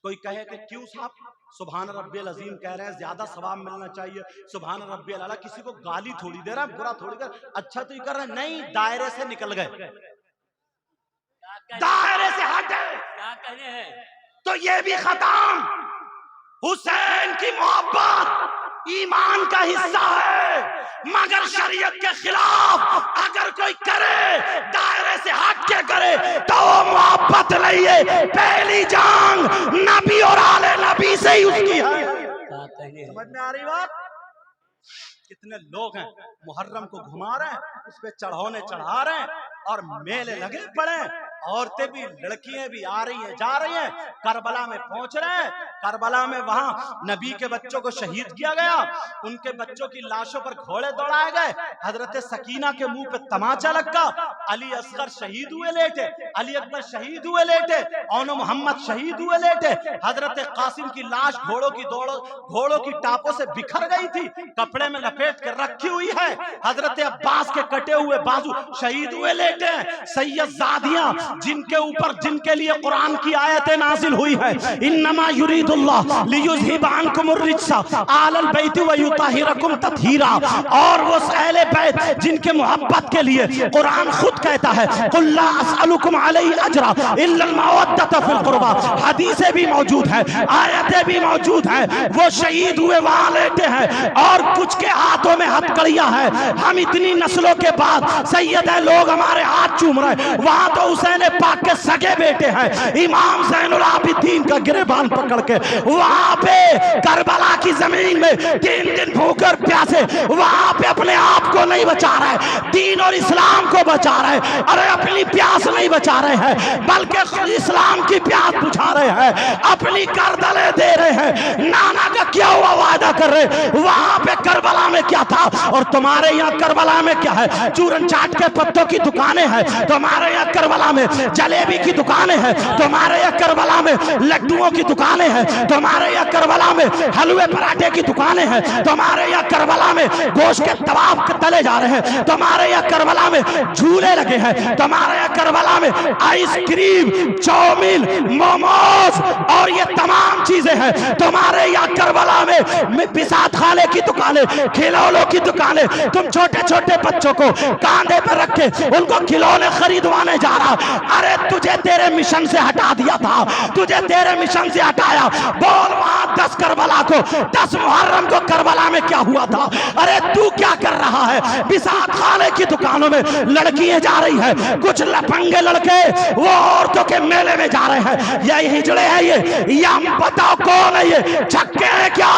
कोई कहे कि क्यों साहब, सुभान रब्बियल अजीम कह रहे हैं, ज्यादा सवाब मिलना चाहिए, सुभान रब्बियल आला, किसी को गाली थोड़ी दे रहा है, बुरा थोड़ी कर, अच्छा तो ही कर रहे हैं। नहीं, दायरे से निकल गए, दायरे से हटे, क्या कहने हैं? तो ये भी खत्म। हुसैन की मोहब्बत ईमान का हिस्सा है, मगर शरीयत के खिलाफ अगर कोई करे, दायरे से हट के करे, तो वो मोहब्बत नहीं है। पहली जंग नबी और आले नबी से ही उसकी है। क्या कहने हैं? समझ में आ रही बात? कितने लोग हैं मुहर्रम को घुमा रहे हैं, उस पे चढ़ाने चढ़ा रहे हैं, और मेले लगे पड़े, औरतें भी लड़कियां भी आ रही हैं, जा रही हैं, करबला में पहुंच रहे हैं। करबला में वहां नबी के बच्चों को शहीद किया गया, उनके बच्चों की लाशों पर घोड़े दौड़ाए गए, हजरत सकीना के मुंह पे तमाचा लगा, अली असगर शहीद हुए लेटे, अली अकबर शहीद हुए लेटे, औनो मोहम्मद शहीद हुए लेटे, हजरत कासिम की लाश घोड़ों की टापों से बिखर गई थी, कपड़े में लपेट कर रखी हुई है, हजरत अब्बास के कटे हुए बाजू शहीद हुए लेटे, सैयद जादियां जिनके ऊपर जिनके लिए कुरान की आयतें नाजिल हुई है, इन्नमा युरीदुल्लाह लियुज़हिब अन्कुमुर रिज्सा अहलल बैति व युतहिरकुम तत्हीरा। और वो अहले बैत जिनके मोहब्बत के लिए कुरान खुद कहता है कुल ला अस्अलुकुम अलैहि अजरा इल्लल मवद्दत फिल कुर्बा। हदीसें भी मौजूद है, आयतें भी मौजूद है। वो शहीद हुए वहां लेटे हैं और कुछ के हाथों में हथकड़ियां है। हम इतनी नस्लों के बाद सैयद है, लोग हमारे हाथ चूम रहे। वहां तो हुसैन पाक के सगे बेटे हैं इमाम ज़ैनुल आबिदीन का गिरबान पकड़ के वहां पे करबला की जमीन में 3 दिन भूखकर प्यासे वहां पे अपने आप को नहीं बचा रहे, दीन और इस्लाम को बचा रहे। अरे अपनी प्यास नहीं बचा रहे हैं बल्कि इस्लाम की प्यास बुझा रहे हैं, अपनी करदले दे रहे हैं। नाना का क्या हुआ वादा कर रहे, वहां पे करबला में क्या था और तुम्हारे यहाँ करबला में क्या है? चूरन चाट के पत्तों की दुकानें हैं, तुम्हारे यहाँ करबला में जलेबी की दुकानें हैं, तुम्हारे यहाँ करबला में लड्डुओं की दुकानें हैं, तुम्हारे यहाँ करबला में हलवे पराठे की दुकानें हैं, तुम्हारे यहाँ करबला में गोश्त के तवाब तले जा रहे हैं, तुम्हारे यहाँ करबला में झूले लगे हैं, तुम्हारे यहाँ करबला में आइसक्रीम, चाउमीन, मोमोज और ये तमाम चीजें हैं। तुम्हारे यहाँ करबला में बिसात खाने की दुकानें, खिलौनों की दुकानें। तुम छोटे छोटे बच्चों को कांधे पर रख के उनको खिलौने खरीदवाने जा रहा। अरे तुझे तेरे मिशन से हटा दिया था, तुझे तेरे मिशन से हटाया। बोल वहां 10 करबला को, 10 मुहर्रम को करबला में क्या हुआ था? अरे तू क्या कर रहा है? बिसात खाने की दुकानों में लड़कियां जा रही है, कुछ लफंगे लड़के वो औरतों के मेले में जा रहे हैं। ये हिजड़े हैं, ये हम बताओ कौन है? ये छक्के हैं क्या?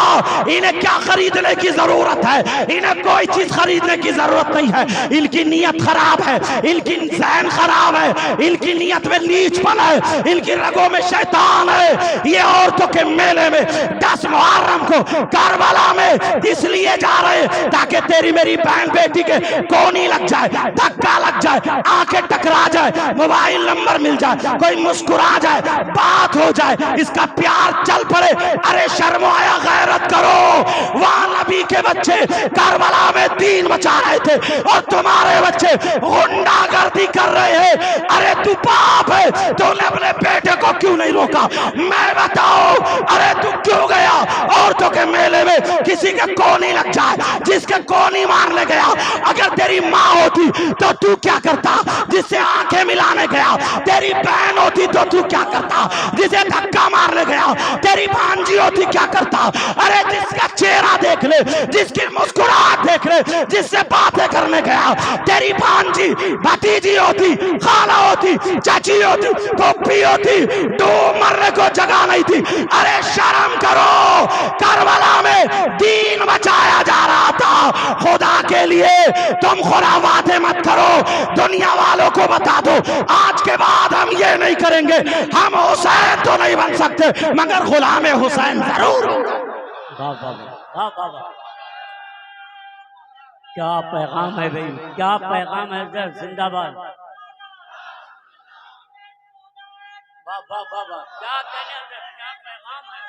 इन्हें क्या खरीदने की जरूरत है? इन्हें कोई चीज खरीदने की जरूरत नहीं है। इनकी नीयत खराब है, इनकी ज़हन खराब है, इनकी नीयत में नीचपन है, इनकी रगों में शैतान है। ये औरतों के मेले में 10 मुहर्रम को करबला में इसलिए जा रहे ताकि तेरी मेरी बहन बेटी के कोनी लग जाए, धक्का लग जाए, आंखें टकरा जाए, मोबाइल नंबर मिल जाए, कोई मुस्कुरा जाए, बात हो जाए, इसका प्यार चल पड़े। अरे शर्मो आया, गैरत करो। वहां नबी के बच्चे करबला में दीन बचा रहे थे और तुम्हारे बच्चे गुंडागर्दी कर रहे हैं। अरे तू बाप है, तूने अपने बेटे को क्यों नहीं रोका? मैं बताओ, अरे तू क्यों गया औरतों के मेले में? किसी के कोनी लग जाए, जिसके कोनी मारने गया। अगर तेरी माँ होती तो तू क्या करता? जिससे आंखें मिलाने गया। तेरी बहन होती तो तू क्या करता? जिसे धक्का मारने गया। तेरी भांजी होती क्या करता? अरे जिसका चेहरा देख ले, जिसकी मुस्कुराहट देख ले, जिससे बातें करने गया। तेरी भांजी भतीजी होती, खाला होती, चाची होती, पप्पी होती, डूब मरने को जगह नहीं थी। अरे शर्म करो, करबला में दीन बचाया जा रहा था। खुदा के लिए तुम खुराफाते मत करो, दुनिया वालों को बता दो आज के बाद हम ये नहीं करेंगे। हम हुसैन तो नहीं बन सकते मगर गुलाम हुसैन जरूर। वाह वाह वाह वाह वाह, क्या पैगाम है भाई, क्या पैगाम है सर, जिंदाबाद। वाह वाह वाह वाह, क्या कहने हैं, क्या पैगाम है।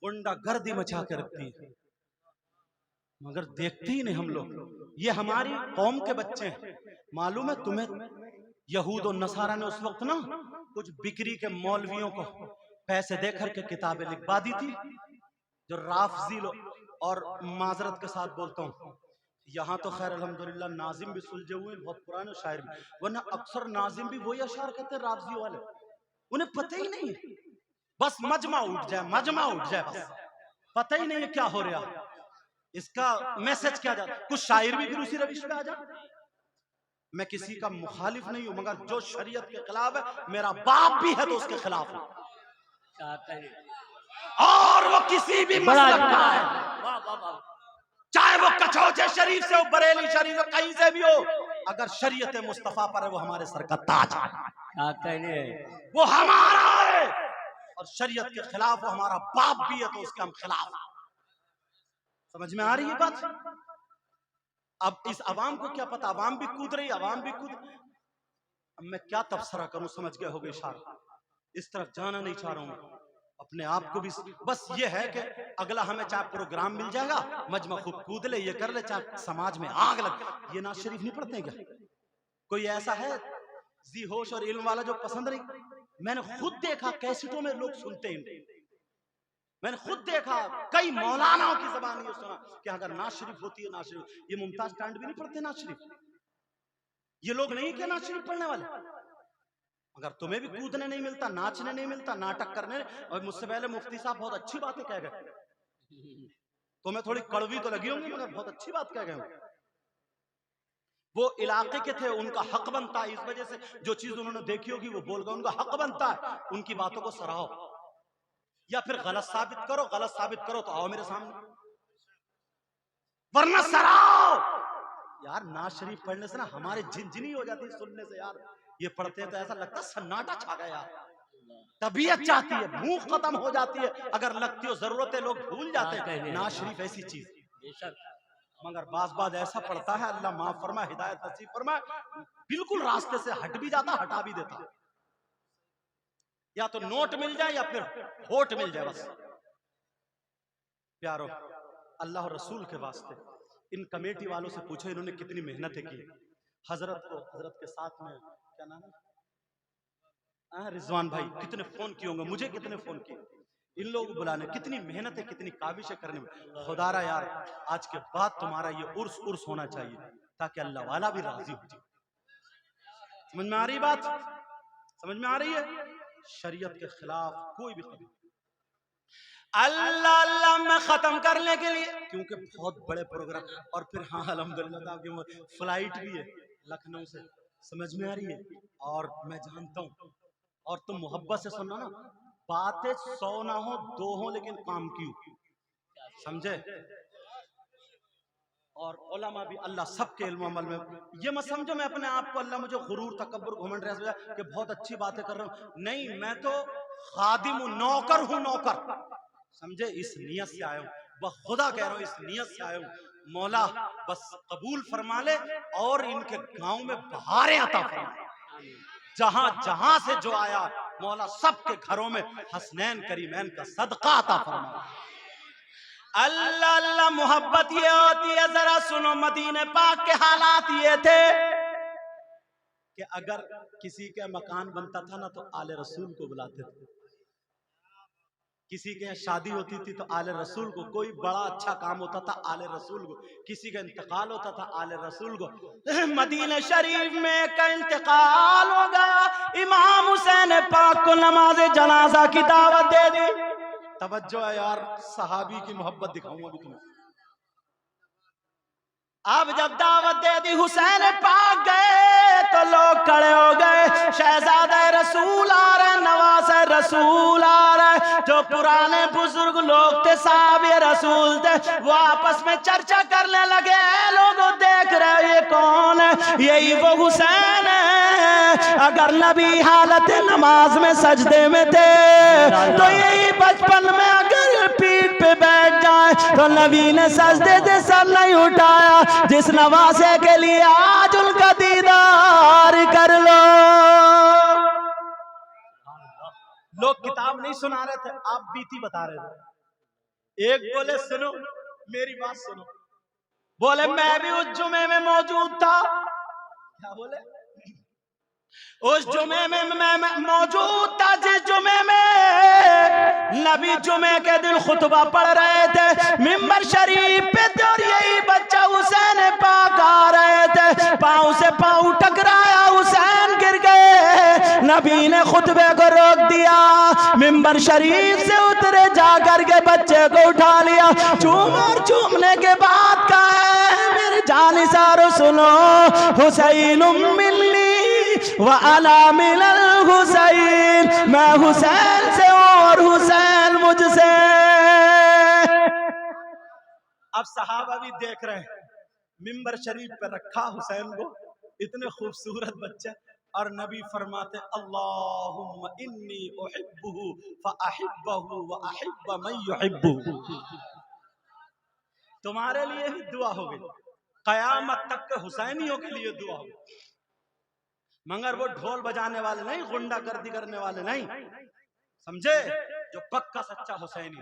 गुंडागर्दी मचा के रखती है मगर देखते ही नहीं हम लोग। ये हमारी कौम के बच्चे हैं। मालूम है तुम्हें, यहूद और नसारा ने उस वक्त ना कुछ बिक्री के मौलवियों को पैसे देकर के किताबें लिखवा दी थी, जो राफजी और माजरत के साथ बोलता हूँ, यहाँ तो खैर अल्हम्दुलिल्लाह नाजिम भी सुलझे हुए, बहुत पुराने शायर भी, वरना अक्सर नाजिम भी वही अशार कहते हैं राफजी वाले। उन्हें पता ही नहीं है, बस मजमा उठ जाए, मजमा उठ जाए, बस पता ही नहीं है क्या हो रहा, इसका मैसेज क्या जाता। कुछ शायर भी फिर उसी रविश पे आ जाए। मैं किसी का मुखालिफ नहीं हूं, मगर जो शरीयत के खिलाफ है, मेरा बाप भी है तो उसके खिलाफ है, और वो किसी भी मसलक का है, चाहे वो कचौजे शरीफ से हो, बरेली शरीफ हो, कहीं से भी हो, अगर शरीयत मुस्तफा पर है वो हमारे सर का ताज है, वो हमारा है। और शरीयत के खिलाफ वो हमारा बाप भी है तो उसके हम खिलाफ। समझ में आ रही है बात? अब इस अवाम को क्या पता, अवाम भी कूद रही, अवाम भी कूद। अब मैं क्या तबसरा करूं, समझ गए होगे इशारा, इस तरफ जाना नहीं चाह रहा हूं। अपने आप को भी बस ये है कि अगला हमें चाहे प्रोग्राम मिल जाएगा, मजमा खूब कूद ले, ये कर ले, चाहे समाज में आग लग। ये नाज शरीफ नहीं पढ़ते क्या? कोई ऐसा है जी होश और इल्म वाला जो पसंद नहीं? मैंने खुद देखा कैसेटों में लोग सुनते हैं, मैंने खुद देखा कई मौलानाओं की जबान ये सुना कि अगर नाज शरीफ होती है, नाज शरीफ, ये मुमताज टांड भी नहीं पढ़ते नाज शरीफ, ये लोग नहीं क्या नाज शरीफ पढ़ने वाले? अगर तुम्हें भी कूदने नहीं मिलता, नाचने नहीं मिलता, नाटक करने, और मुझसे पहले मुफ्ती साहब बहुत अच्छी बातें कह गए, तुम्हें थोड़ी कड़वी तो लगी होंगी मगर बहुत अच्छी बात कह गए। वो इलाके के थे, उनका हक बनता है, इस वजह से जो चीज उन्होंने देखी होगी वो बोल गए, उनका हक बनता है, उनकी बातों को सराहो, या फिर गलत साबित करो, गलत साबित करो तो आओ मेरे सामने, वरना सराहो। यार नाज शरीफ पढ़ने से ना हमारे झिनझिनी हो जाती है सुनने से यार, ये पढ़ते हैं तो ऐसा लगता है सन्नाटा छा गया यार, तबीयत चाहती है, मुंह खत्म हो जाती है, अगर लगती हो जरूरतें लोग भूल जाते हैं। नाज शरीफ ऐसी चीज, मगर बाज ऐसा पढ़ता है, अल्लाह माफ फरमा, हिदायत नसीब फरमा, बिल्कुल रास्ते से हट भी जाता, हटा भी देता, या तो नोट मिल जाए या फिर होठ मिल जाए बस। प्यारो, अल्लाह और रसूल के वास्ते इन कमेटी वालों से पूछो इन्होंने कितनी मेहनतें की। हजरत के साथ में क्या नाम है, रिजवान भाई, कितने फोन किए होंगे, मुझे कितने फोन किए, इन लोगों को बुलाने, कितनी मेहनत है, कितनी काविशें करने में। खुदारा यार आज के बाद तुम्हारा ये उर्स होना चाहिए ताकि अल्लाह वाला भी राजी हो जाए। समझ में आ रही बात? समझ में आ रही है? शरीयत के खिलाफ कोई भी कदम, अल्लाह अल्लाह में खत्म करने के लिए, क्योंकि बहुत बड़े प्रोग्राम, और फिर हाँ अल्हम्दुलिल्लाह फ्लाइट भी है लखनऊ से, समझ में आ रही है? और मैं जानता हूँ, और तुम मोहब्बत से सुनना ना, बातें 100 ना हो 2 हो लेकिन काम की हो, समझे? और उलमा भी, अल्लाह सबके इल्म अमल में, ये मत समझो मैं अपने आप को, अल्लाह मुझे गुरूर तकब्बुर घमंड कि बहुत अच्छी बातें कर रहा हूँ, नहीं, मैं तो खादिम हूँ, नौकर हूँ, नौकर, समझे? इस नियत से आया हूँ, बखुदा कह रहा हूँ, इस नियत से आया हूँ, मौला बस कबूल फरमा ले और इनके गांव में बहारें अता फरमा, जहां जहां से जो आया मौला सबके घरों में हसनैन करीमैन का सदका अता फरमा। अल्लाह अल्लाह मोहब्बत ये होती है, जरा सुनो, मदीने पाक के हालात ये थे कि अगर किसी के मकान बनता था ना तो आले रसूल को बुलाते थे, किसी के यहाँ शादी होती थी तो आले रसूल को, कोई बड़ा अच्छा काम होता था आले रसूल को, किसी का इंतकाल होता था आले रसूल को। मदीने शरीफ में का इंतकाल हो गया, इमाम हुसैन पाक को नमाज जनाजा की दावत दे दी। तवज्जो है यार, सहाबी की मोहब्बत दिखाऊंगा भी तुम्हें। अब जब दावत दे दी, हुसैन पाक गए तो लोग खड़े हो गए, शहजादा रसूल आ रहे, नवाज रसूल आ रहे, जो पुराने बुजुर्ग लोग थे, साहब रसूल थे, वो आपस में चर्चा करने लगे, लोगों देख रहे ये कौन है, यही वो हुसैन है, अगर नबी हालत नमाज में सजदे में थे तो यही बचपन में अगर पीठ पे बैठ जाए तो नबी ने सजदे से सर नहीं उठाया, जिस नवासे के लिए आज उनका दीदार कर लो। लोग किताब नहीं सुना रहे थे, आप बीती बता रहे थे। एक बोले सुनो मेरी बात सुनो, बोले मैं भी उस जुमे में मौजूद था, क्या बोले? उस जुमे में मैं मौजूद था जिस जुमे में नबी जुमे के दिन खुतबा पढ़ रहे थे, मिंबर शरीफ पे थे, और यही बच्चा हुसैन पाक आ रहे थे, पाँव से पाँव टकराया, हुसैन गिर गए, नबी ने खुतबे को रोक दिया, मिंबर शरीफ से उतरे, जा करके बच्चे को उठा लिया, चूमने के बाद कहा है मेरे जानिसारो सुनो, हुसैन मिलनी व अला मिनल हुसैन, मैं हुसैन से और हुसैन मुझसे। अब सहाबा भी देख रहे हैं, मिंबर शरीफ पे रखा हुसैन को, इतने खूबसूरत बच्चे, और नबी फरमाते अल्लाहुम्मा इन्नी उहिब्बुहु फअहिब्बहु व अहिब्ब मन युहिब्बुहु। तुम्हारे लिए ही दुआ हो गई, कयामत तक के हुसैनियों के लिए दुआ हो गई, मगर वो ढोल बजाने वाले नहीं, गुंडागर्दी करने वाले नहीं, समझे? जो पक्का सच्चा हुसैनी।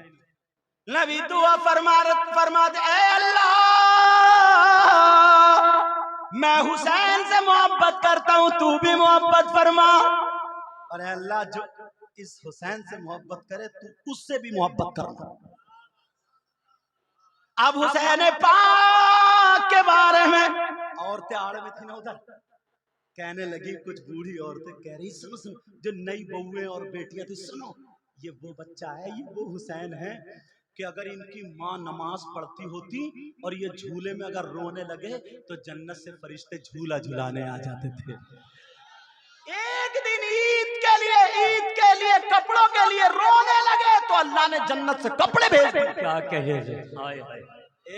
नबी दुआ फरमा दे, ऐ अल्लाह मैं हुसैन से मोहब्बत करता हूं, तू भी मोहब्बत फरमा। और अल्लाह जो इस हुसैन से मोहब्बत करे तू उससे भी मोहब्बत करना। अब हुसैन पाक के बारे में औरतें आड़ में थी ना उधर, कहने लगी, कुछ बूढ़ी औरतें कह रही, सुनो सुनो, जो नई बहुएं और बेटियां थी, सुनो ये वो बच्चा है, ये वो हुसैन है कि अगर इनकी माँ नमाज पढ़ती होती और ये झूले में अगर रोने लगे तो जन्नत से फरिश्ते झूला झुलाने आ जाते थे। एक दिन ईद के लिए कपड़ों के लिए रोने लगे तो अल्लाह ने जन्नत से कपड़े भेज दिए। क्या कहे, हाय हाय।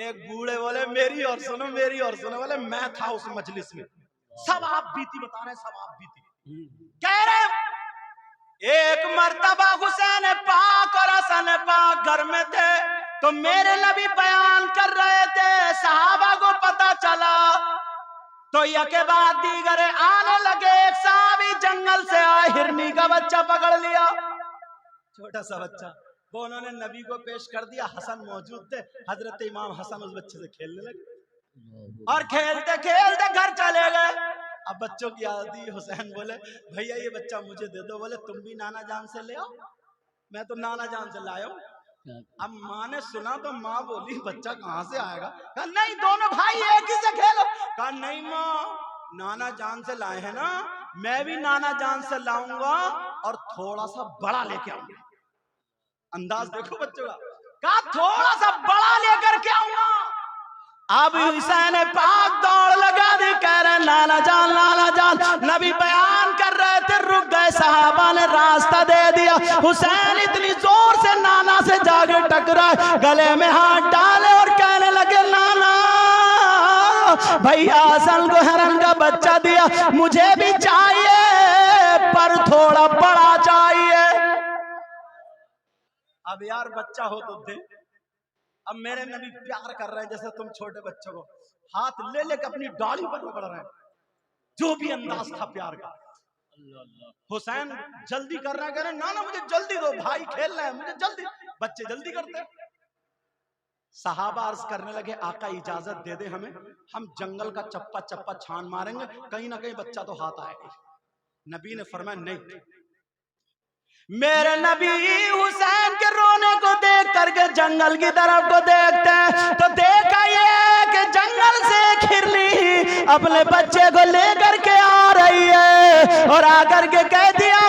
एक बूढ़े बोले मेरी और सुनो, मेरी और सुनो, बोले मैं था उस मजलिस में, सब आप बीती बता रहे, सब आप बीती कह रहे। एक मर्तबा हुसैन पाक और हसन पाक घर में थे तो मेरे नबी बयान कर रहे थे, सहाबा को पता चला तो यके बाद दीगर आने लगे। एक साहबी जंगल से आए, हिरनी का बच्चा पकड़ लिया, छोटा सा बच्चा, वो उन्होंने नबी को पेश कर दिया। हसन मौजूद थे, हजरत इमाम हसन उस बच्चे से खेलने लगे और खेलते खेलते घर चले गए। अब बच्चों की आदत, हुसैन बोले भैया ये बच्चा मुझे दे दो। बोले तुम भी नाना जान से ले आओ। मैं तो नाना जान से लाया हूँ। अब माँ ने सुना तो माँ बोली बच्चा कहाँ से आएगा? कहा नहीं दोनों भाई एक ही से खेलो। कहा नहीं माँ, नाना जान से लाए हैं ना, मैं भी नाना जान से लाऊंगा और थोड़ा सा बड़ा लेके आऊंगा। अंदाज देखो बच्चों का। कहा थोड़ा सा बड़ा लेकर के आऊंगा। अब हुसैन पाक दौड़ लगा दी, कह रहे नाना जान, नाना जान। नबी बयान कर रहे थे, रुक गए, सहाबा ने रास्ता दे दिया। हुसैन इतनी जोर से नाना से जाके टकराए, गले में हाथ डाले और कहने लगे नाना भैया हसन को हिरन का बच्चा दिया, मुझे भी चाहिए पर थोड़ा बड़ा चाहिए। अब यार बच्चा हो तो दे। अब मेरे नबी प्यार कर रहे हैं जैसे तुम छोटे बच्चों को हाथ ले लेकर अपनी डाली पर पकड़ रहे हैं, जो भी अंदाज था प्यार का। हुसैन जल्दी कर रहा है, कह रहे ना ना मुझे जल्दी दो, भाई खेल रहे हैं, मुझे जल्दी। बच्चे जल्दी करते हैं। सहाबा अर्ज करने लगे आका इजाजत दे दे हमें, हम जंगल का चप्पा चप्पा छान मारेंगे, कहीं ना कहीं बच्चा तो हाथ आएगा। नबी ने फरमाया नहीं। मेरे नबी हुसैन के रोने को देख करके जंगल की तरफ को देखते हैं तो देखा ये कि जंगल से खिरली अपने बच्चे को लेकर के आ रही है और आकर के कह दिया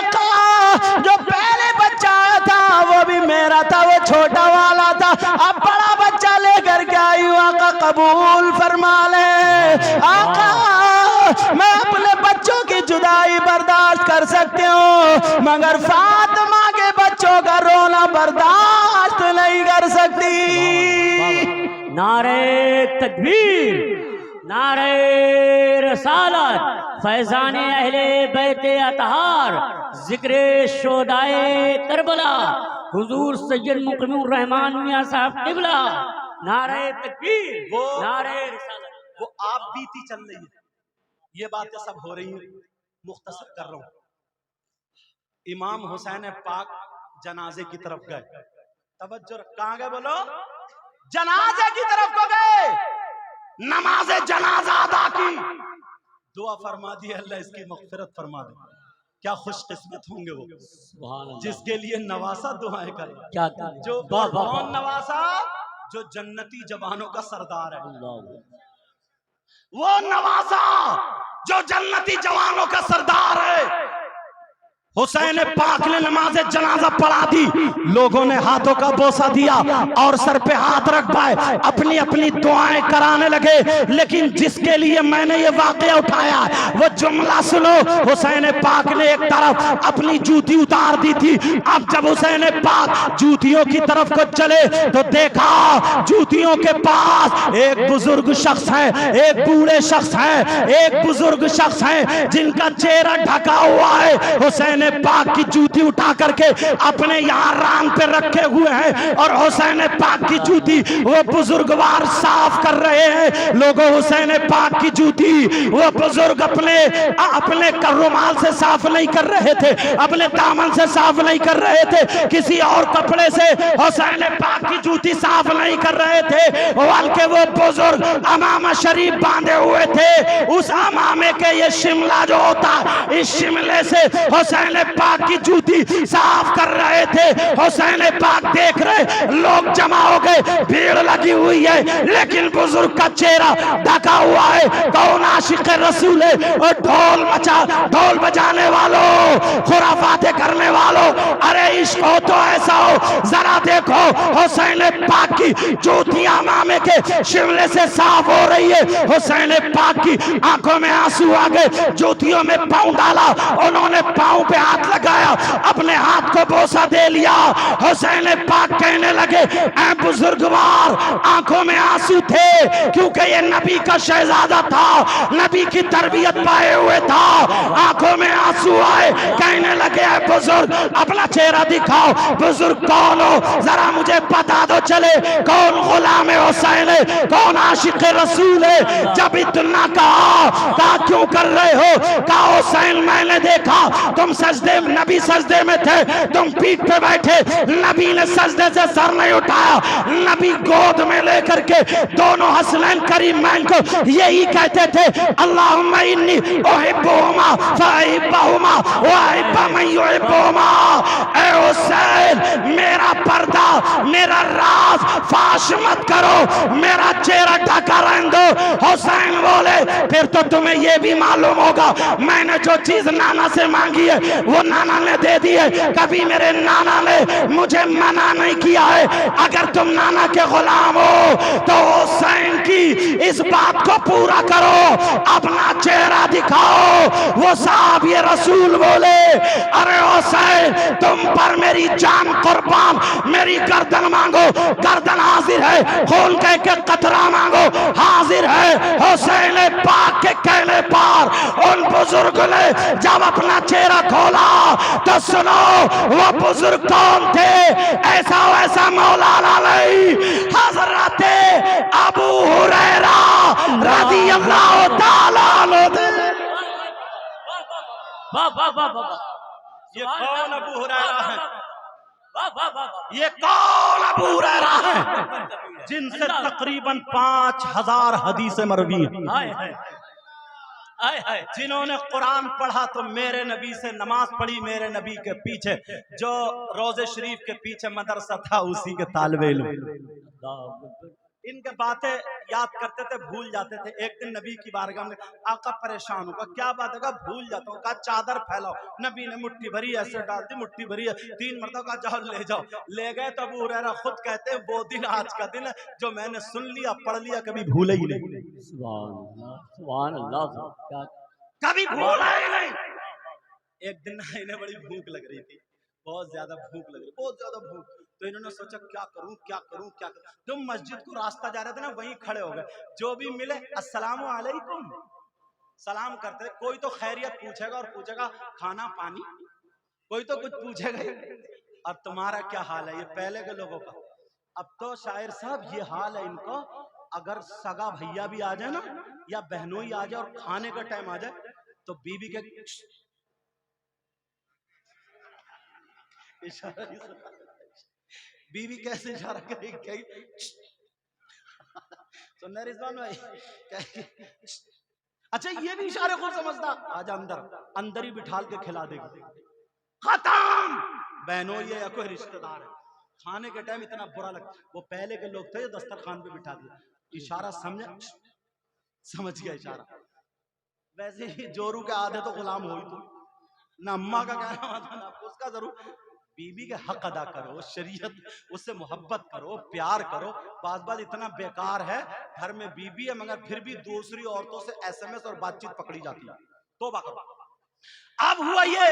जो पहले बच्चा आया था वो भी मेरा था, वो छोटा वाला था, अब बड़ा बच्चा लेकर के आई हूं, आका कबूल फरमा ले। आका मैं अपने बच्चों की जुदाई बर्दाश्त कर सकती हूँ मगर फातिमा के बच्चों का रोना बर्दाश्त नहीं कर सकती। नारे तकबीर, नारे रसालत, फैजाने अहले बैते अतहार, जिक्रे शोदाए करबला, हुजूर सैयद मुकरमुर रहमान मियां साहब किबला। नारे तकबीर, नारे रसालत। वो आप बीती चल रही है, ये बातें सब हो रही हैं, मुख्तसर कर रहा हूं। इमाम हुसैन पाक जनाजे की तरफ गए, तवज्जो कहां गए बोलो? जनाजे की तरफ को गए, नमाज़े जनाजा अदा की, दुआ फरमा दी अल्लाह इसकी मग़फ़िरत फरमा दे। क्या खुशकिस्मत होंगे वो जिसके लिए नवासा दुआएं कर। क्या जो कौन नवासा? जो जन्नती जवानों का सरदार है, वो नवासा जो जन्नती जवानों का सरदार है। हुसैन पाक ने नमाज़े जनाजा पढ़ा दी, लोगों ने हाथों का बोसा दिया और सर पे हाथ रख पाए, अपनी अपनी दुआएं कराने लगे। लेकिन जिसके लिए मैंने ये वाक़या उठाया वो जुमला सुनो। हुसैन पाक ने एक तरफ अपनी जूती उतार दी थी, अब जब हुसैन पाक जूतियों की तरफ को चले तो देखा जूतियों के पास एक बुजुर्ग शख्स है, एक बूढ़े शख्स है, एक बुजुर्ग शख्स है जिनका चेहरा ढका हुआ है। हुसैन पाक की जूती उठा करके अपने यहाँ रान पे रखे हुए हैं और हुसैन पाक की जूती वो बुजुर्गवार साफ कर रहे हैं। लोगों, हुसैन पाक की जूती वो बुजुर्ग अपने अपने रुमाल से साफ नहीं कर रहे थे, अपने दामन से साफ नहीं कर रहे थे, किसी और कपड़े से हुसैन पाक की जूती साफ नहीं कर रहे थे, बल्कि वो बुजुर्ग अमामा शरीफ बांधे हुए थे। उस अमामे के ये शिमला जो होता, इस शिमले से हुसैन पाक की जूती साफ कर रहे थे। हुसैन पाक देख रहे, लोग जमा हो गए, भीड़ लगी हुई है, लेकिन बुजुर्ग का चेहरा ढका हुआ है। कौन आशिक रसूल है? और ढोल बजाने वालों, खुराफाते करने वालों, अरे इश्क हो तो ऐसा हो, जरा देखो हुसैन पाक की जूतियां मामे के शिमले से साफ हो रही है। हुसैन पाक की आंखों में आंसू आ गए, जूतियों में पांव डाला, उन्होंने पांव पे हाथ लगाया, अपने हाथ को बोसा दे लिया। हुसैन पाक कहने लगे, ऐ बुजुर्गवार, आंखों में आंसू थे क्योंकि ये नबी का शहजादा था, नबी की तरबियत पाए हुए था, आंखों में आंसू आए। कहने लगे, ऐ बुजुर्ग, अपना चेहरा दिखाओ, बुजुर्ग कौन हो, जरा मुझे बता दो, चले कौन गुलाम हुसैन है, कौन आशिक रसूल है। जब इतना कहा क्यों कर रहे हो? कहा हुसैन, मैंने देखा तुम सजदे, नबी सजदे में थे, तुम पीठ पे बैठे, नबी ने सजदे से सर नहीं उठाया, नबी गोद में लेकर के दोनों हसनैन करीमैन को यही कहते थे, अल्लाहुम्मा इन्नी उहिब्बुहुमा फअहिब्बहुमा व अहिब्ब मन युहिब्बुहुमा। ऐ हुसैन, मेरा पर्दा, मेरा राज फाश मत करो, मेरा चेहरा ढका रहने दो। हुसैन बोले, फिर तो तुम्हें यह भी मालूम होगा, मैंने जो चीज नाना से मांगी है वो नाना ने दे दी है, कभी मेरे नाना ने मुझे मना नहीं किया है। अगर तुम नाना के गुलाम हो तो हुसैन की इस बात को पूरा करो, अपना चेहरा दिखाओ। वो साहब ये रसूल बोले, अरे हुसैन, तुम पर मेरी जान कुर्बान, मेरी गर्दन मांगो, गर्दन हाजिर है, खून कह के कतरा मांगो, हाजिर है। हुसैन पाक के कहने पर उन बुजुर्ग ने जब अपना चेहरा खोला तो सुनो वो बुजुर्ग कौन थे? ऐसा वैसा मौलाना नहीं, हजरत अबू हुरैरा रज़ियल्लाहु ताला अन्हु। वाह वाह वाह वाह। ये कौन अबू हुरैरा है? वाह वाह वाह। ये कौन अबू हुरैरा है जिनसे तकरीबन 5000 हदीसें मरवी हैं? हाय हाय हाय हाय। जिन्होंने कुरान पढ़ा तो मेरे नबी से नमाज पढ़ी, मेरे नबी के पीछे जो रोजे शरीफ के पीछे मदरसा था उसी के तालिबे इल्म। इनके बातें याद करते थे, भूल जाते थे। एक दिन नबी की बारगाह में आका परेशान होगा, क्या बात है? भूल जाता हूँ। कहा चादर फैलाओ। नबी ने मुट्ठी भरी ऐसे डाल दी, मुट्ठी भरी है, 3 मरतबा जाओ ले जाओ। ले गए तो अबू हुरैरा खुद कहते हैं, वो दिन आज का दिन है जो मैंने सुन लिया, पढ़ लिया, कभी भूले ही नहीं। सुभान अल्लाह, कभी भूला ही नहीं। एक दिन इन्हें बड़ी भूख लग रही थी, बहुत ज्यादा भूख लग रही, बहुत ज्यादा भूख। तो इन्होंने सोचा क्या करूं क्या करूं क्या करूं। तुम मस्जिद को रास्ता जा रहे थे ना, वहीं खड़े हो गए, जो भी मिले अस्सलामु अलैकुम सलाम करते। कोई तो खैरियत पूछेगा और पूछेगा खाना पानी, कोई तो कुछ पूछेगा और तुम्हारा क्या हाल है। ये पहले के लोगों का। अब तो शायर साहब ये हाल है इनको, अगर सगा भैया भी आ जाए ना या बहनों ही आ जाए और खाने का टाइम आ जाए तो बीबी के इशारा, बीवी कैसे इशारा करेगी? सुनना रिजवान भाई, अच्छा ये भी इशारे को समझता, आजा अंदर, अंदर ही बिठाल के खिला देगी। खत्म। बहनों ये या कोई रिश्तेदार है, खाने के टाइम इतना बुरा लगता। वो पहले के लोग थे दस्तरखान पे बिठा दिया, इशारा समझ गया इशारा। वैसे ही जोरू के आधे तो गुलाम हो ही तुम, ना अम्मा का कहना माना ना उसका। जरूर बीबी के हक अदा करो, शरीयत, उससे मोहब्बत करो, प्यार करो। बात इतना बेकार है, घर में बीबी है मगर फिर भी दूसरी औरतों से एसएमएस और बातचीत पकड़ी जाती है। तौबा करो। अब हुआ ये,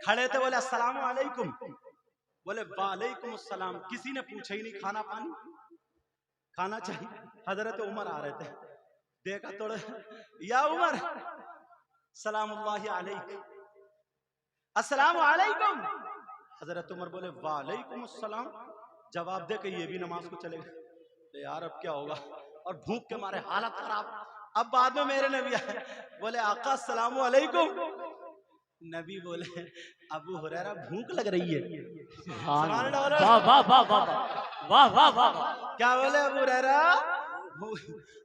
खड़े थे, बोले अस्सलाम वालेकुम, बोले वालेकुम अस्सलाम। किसी ने पूछा ही नहीं खाना पानी, खाना चाहिए। हजरत उमर आ रहे थे, देखा थोड़ा, या उमर सलामुल्लाहि अलैक, अस्सलाम वालेकुम। हजरत उमर बोले वालेकुम अस्सलाम। जवाब दे के ये भी नमाज को चले गए। यार अब क्या होगा, और भूख के मारे हालत खराब। अब बाद में मेरे नबी आए, बोले आका अस्सलाम वालेकुम। नबी बोले अबू हुरैरा भूख लग रही है। वाह वाह वाह वाह वाह वाह वाह। क्या बोले अबू हुरैरा?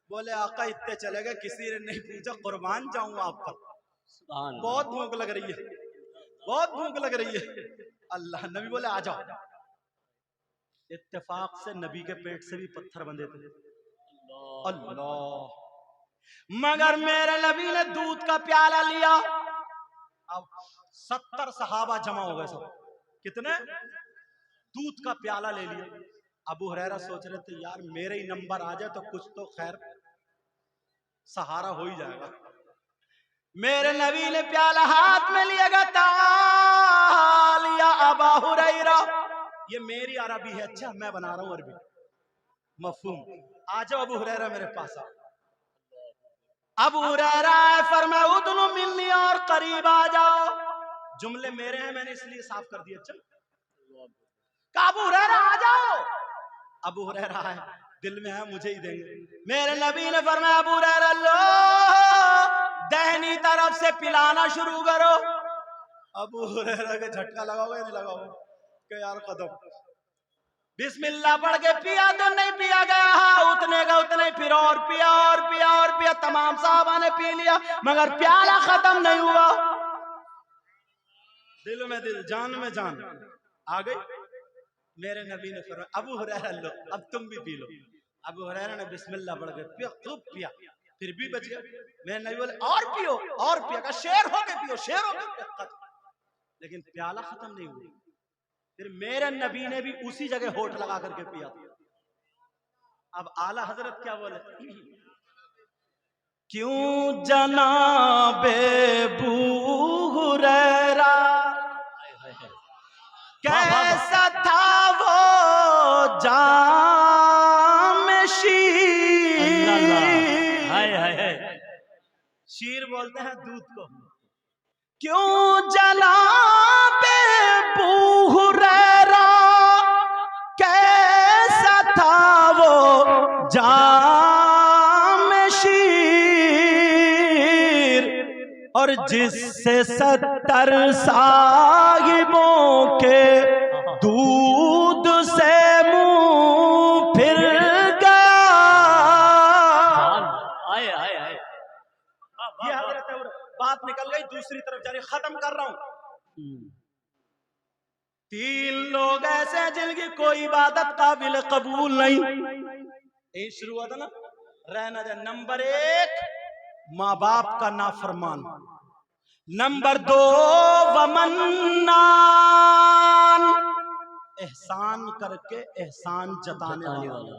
बोले आका इतने चले गए, किसी ने नहीं पूछा, कुर्बान जाऊं आप पर, बहुत भूख लग रही है, बहुत भूख लग रही है। अल्लाह, नबी बोले आ जाओ। इत्तेफाक से नबी के पेट से भी पत्थर बंधे थे। अल्लाह, मगर मेरे नबी ने दूध का प्याला लिया। अब 70 सहाबा जमा हो गए सब। कितने? दूध का प्याला ले लिया। अबू हुरैरा सोच रहे थे यार मेरे ही नंबर आ जाए तो कुछ तो खैर सहारा हो ही जाएगा। मेरे नबी ने प्याला हाथ में लिया, तालिया अबा हुरैरा। ये मेरी अरबी है, अच्छा मैं बना रहा हूं अरबी, मफहूम। आ जाओ अबू हुरैरा मेरे पास आओ। अबू हुरैरा फरमाया उदनु मिलनी, और करीब आ जाओ। जुमले मेरे हैं, मैंने इसलिए साफ कर दिया। चल अबू हुरैरा आ जाओ। अबू हुरैरा है, दिल में है मुझे ही देंगे। मेरे नबी ने फरमाया अबू हुरैरा लो, दाहिनी तरफ से पिलाना शुरू करो। अबू हुरैरा के झटका लगाओगे नहीं लगाओगे? के यार कदम बिस्मिल्लाह पढ़ के पिया तो नहीं पिया गया, उतने का उतने, फिर और पिया और पिया और पिया। तमाम साहबा ने पी लिया मगर प्याला खत्म नहीं हुआ। दिल में दिल, जान में जान आ गई। मेरे नबी ने फरमाया अबू हुरैरा लो, अब तुम भी पी लो। अबू हुरैरा ने बिस्मिल्लाह पढ़ के पिया, खूब पिया, फिर भी बच गया। मेरे नबी बोले और पियो, और पिया, का शेर होके पियो, शेर होके पियो। लेकिन प्याला खत्म नहीं हुआ। फिर मेरे नबी ने भी उसी जगह होठ लगा करके पिया। अब आला हजरत क्या बोले? क्यों जनाबे अबू हुरैरा कैसा था वो जाम शीर। शीर बोलते हैं दूध को। क्यों जनाबे अबू हुरैरा कैसा था वो जाम शीर, और जिससे 70 साहिबों के दूध से मुंह फिर गया। ये हजरत है, बात निकल गई दूसरी तरफ जा रही, खत्म कर रहा हूं। 3 लोग ऐसे हैं जिनकी कोई इबादत काबिल कबूल नहीं। यही शुरू हुआ था ना, रहना दे। नंबर 1 माँ बाप का नाफरमान। नंबर 2 वमन्नान, एहसान करके एहसान जताने वाला।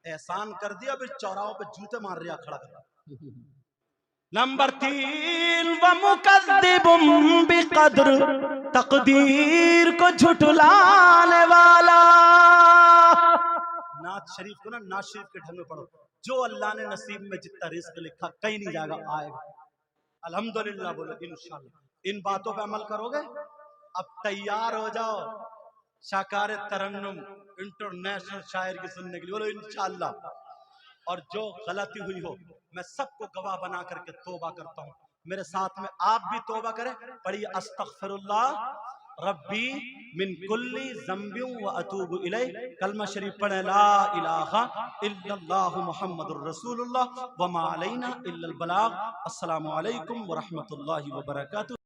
एहसान कर दिया फिर चौराहों पे जूते मार रहा खड़ा कर। नंबर 3 वमुकद्दिबुम बिक़द्र, तकदीर को झुठलाने वाला। नात शरीफ को ना नात शरीफ के ढंग में पढ़ो। जो अल्लाह ने नसीब में जितना रिस्क लिखा कहीं नहीं जाएगा, आएगा। अल्हम्दुलिल्लाह बोलो इंशाअल्लाह। इन बातों पे अमल करोगे, अब तैयार हो जाओ शाकार तरन्नुम इंटरनेशनल शायर की सुनने के लिए। बोलो इंशाअल्लाह। और जो गलती हुई हो मैं सबको गवाह बना करके तौबा करता हूँ। मेरे साथ में आप भी तौबा करें। पढ़िए अस्तगफिरुल्लाह रब्बी मिन कुल्ली ज़ंबिन व अतूबु इलैह। कलमा शरीफ पढ़े ला इलाहा इल्लल्लाहु मुहम्मदुर रसूलुल्लाह व मा अलैना इल्लल बलाग। अस्सलामु अलैकुम व रहमतुल्लाहि व बरकातुहू।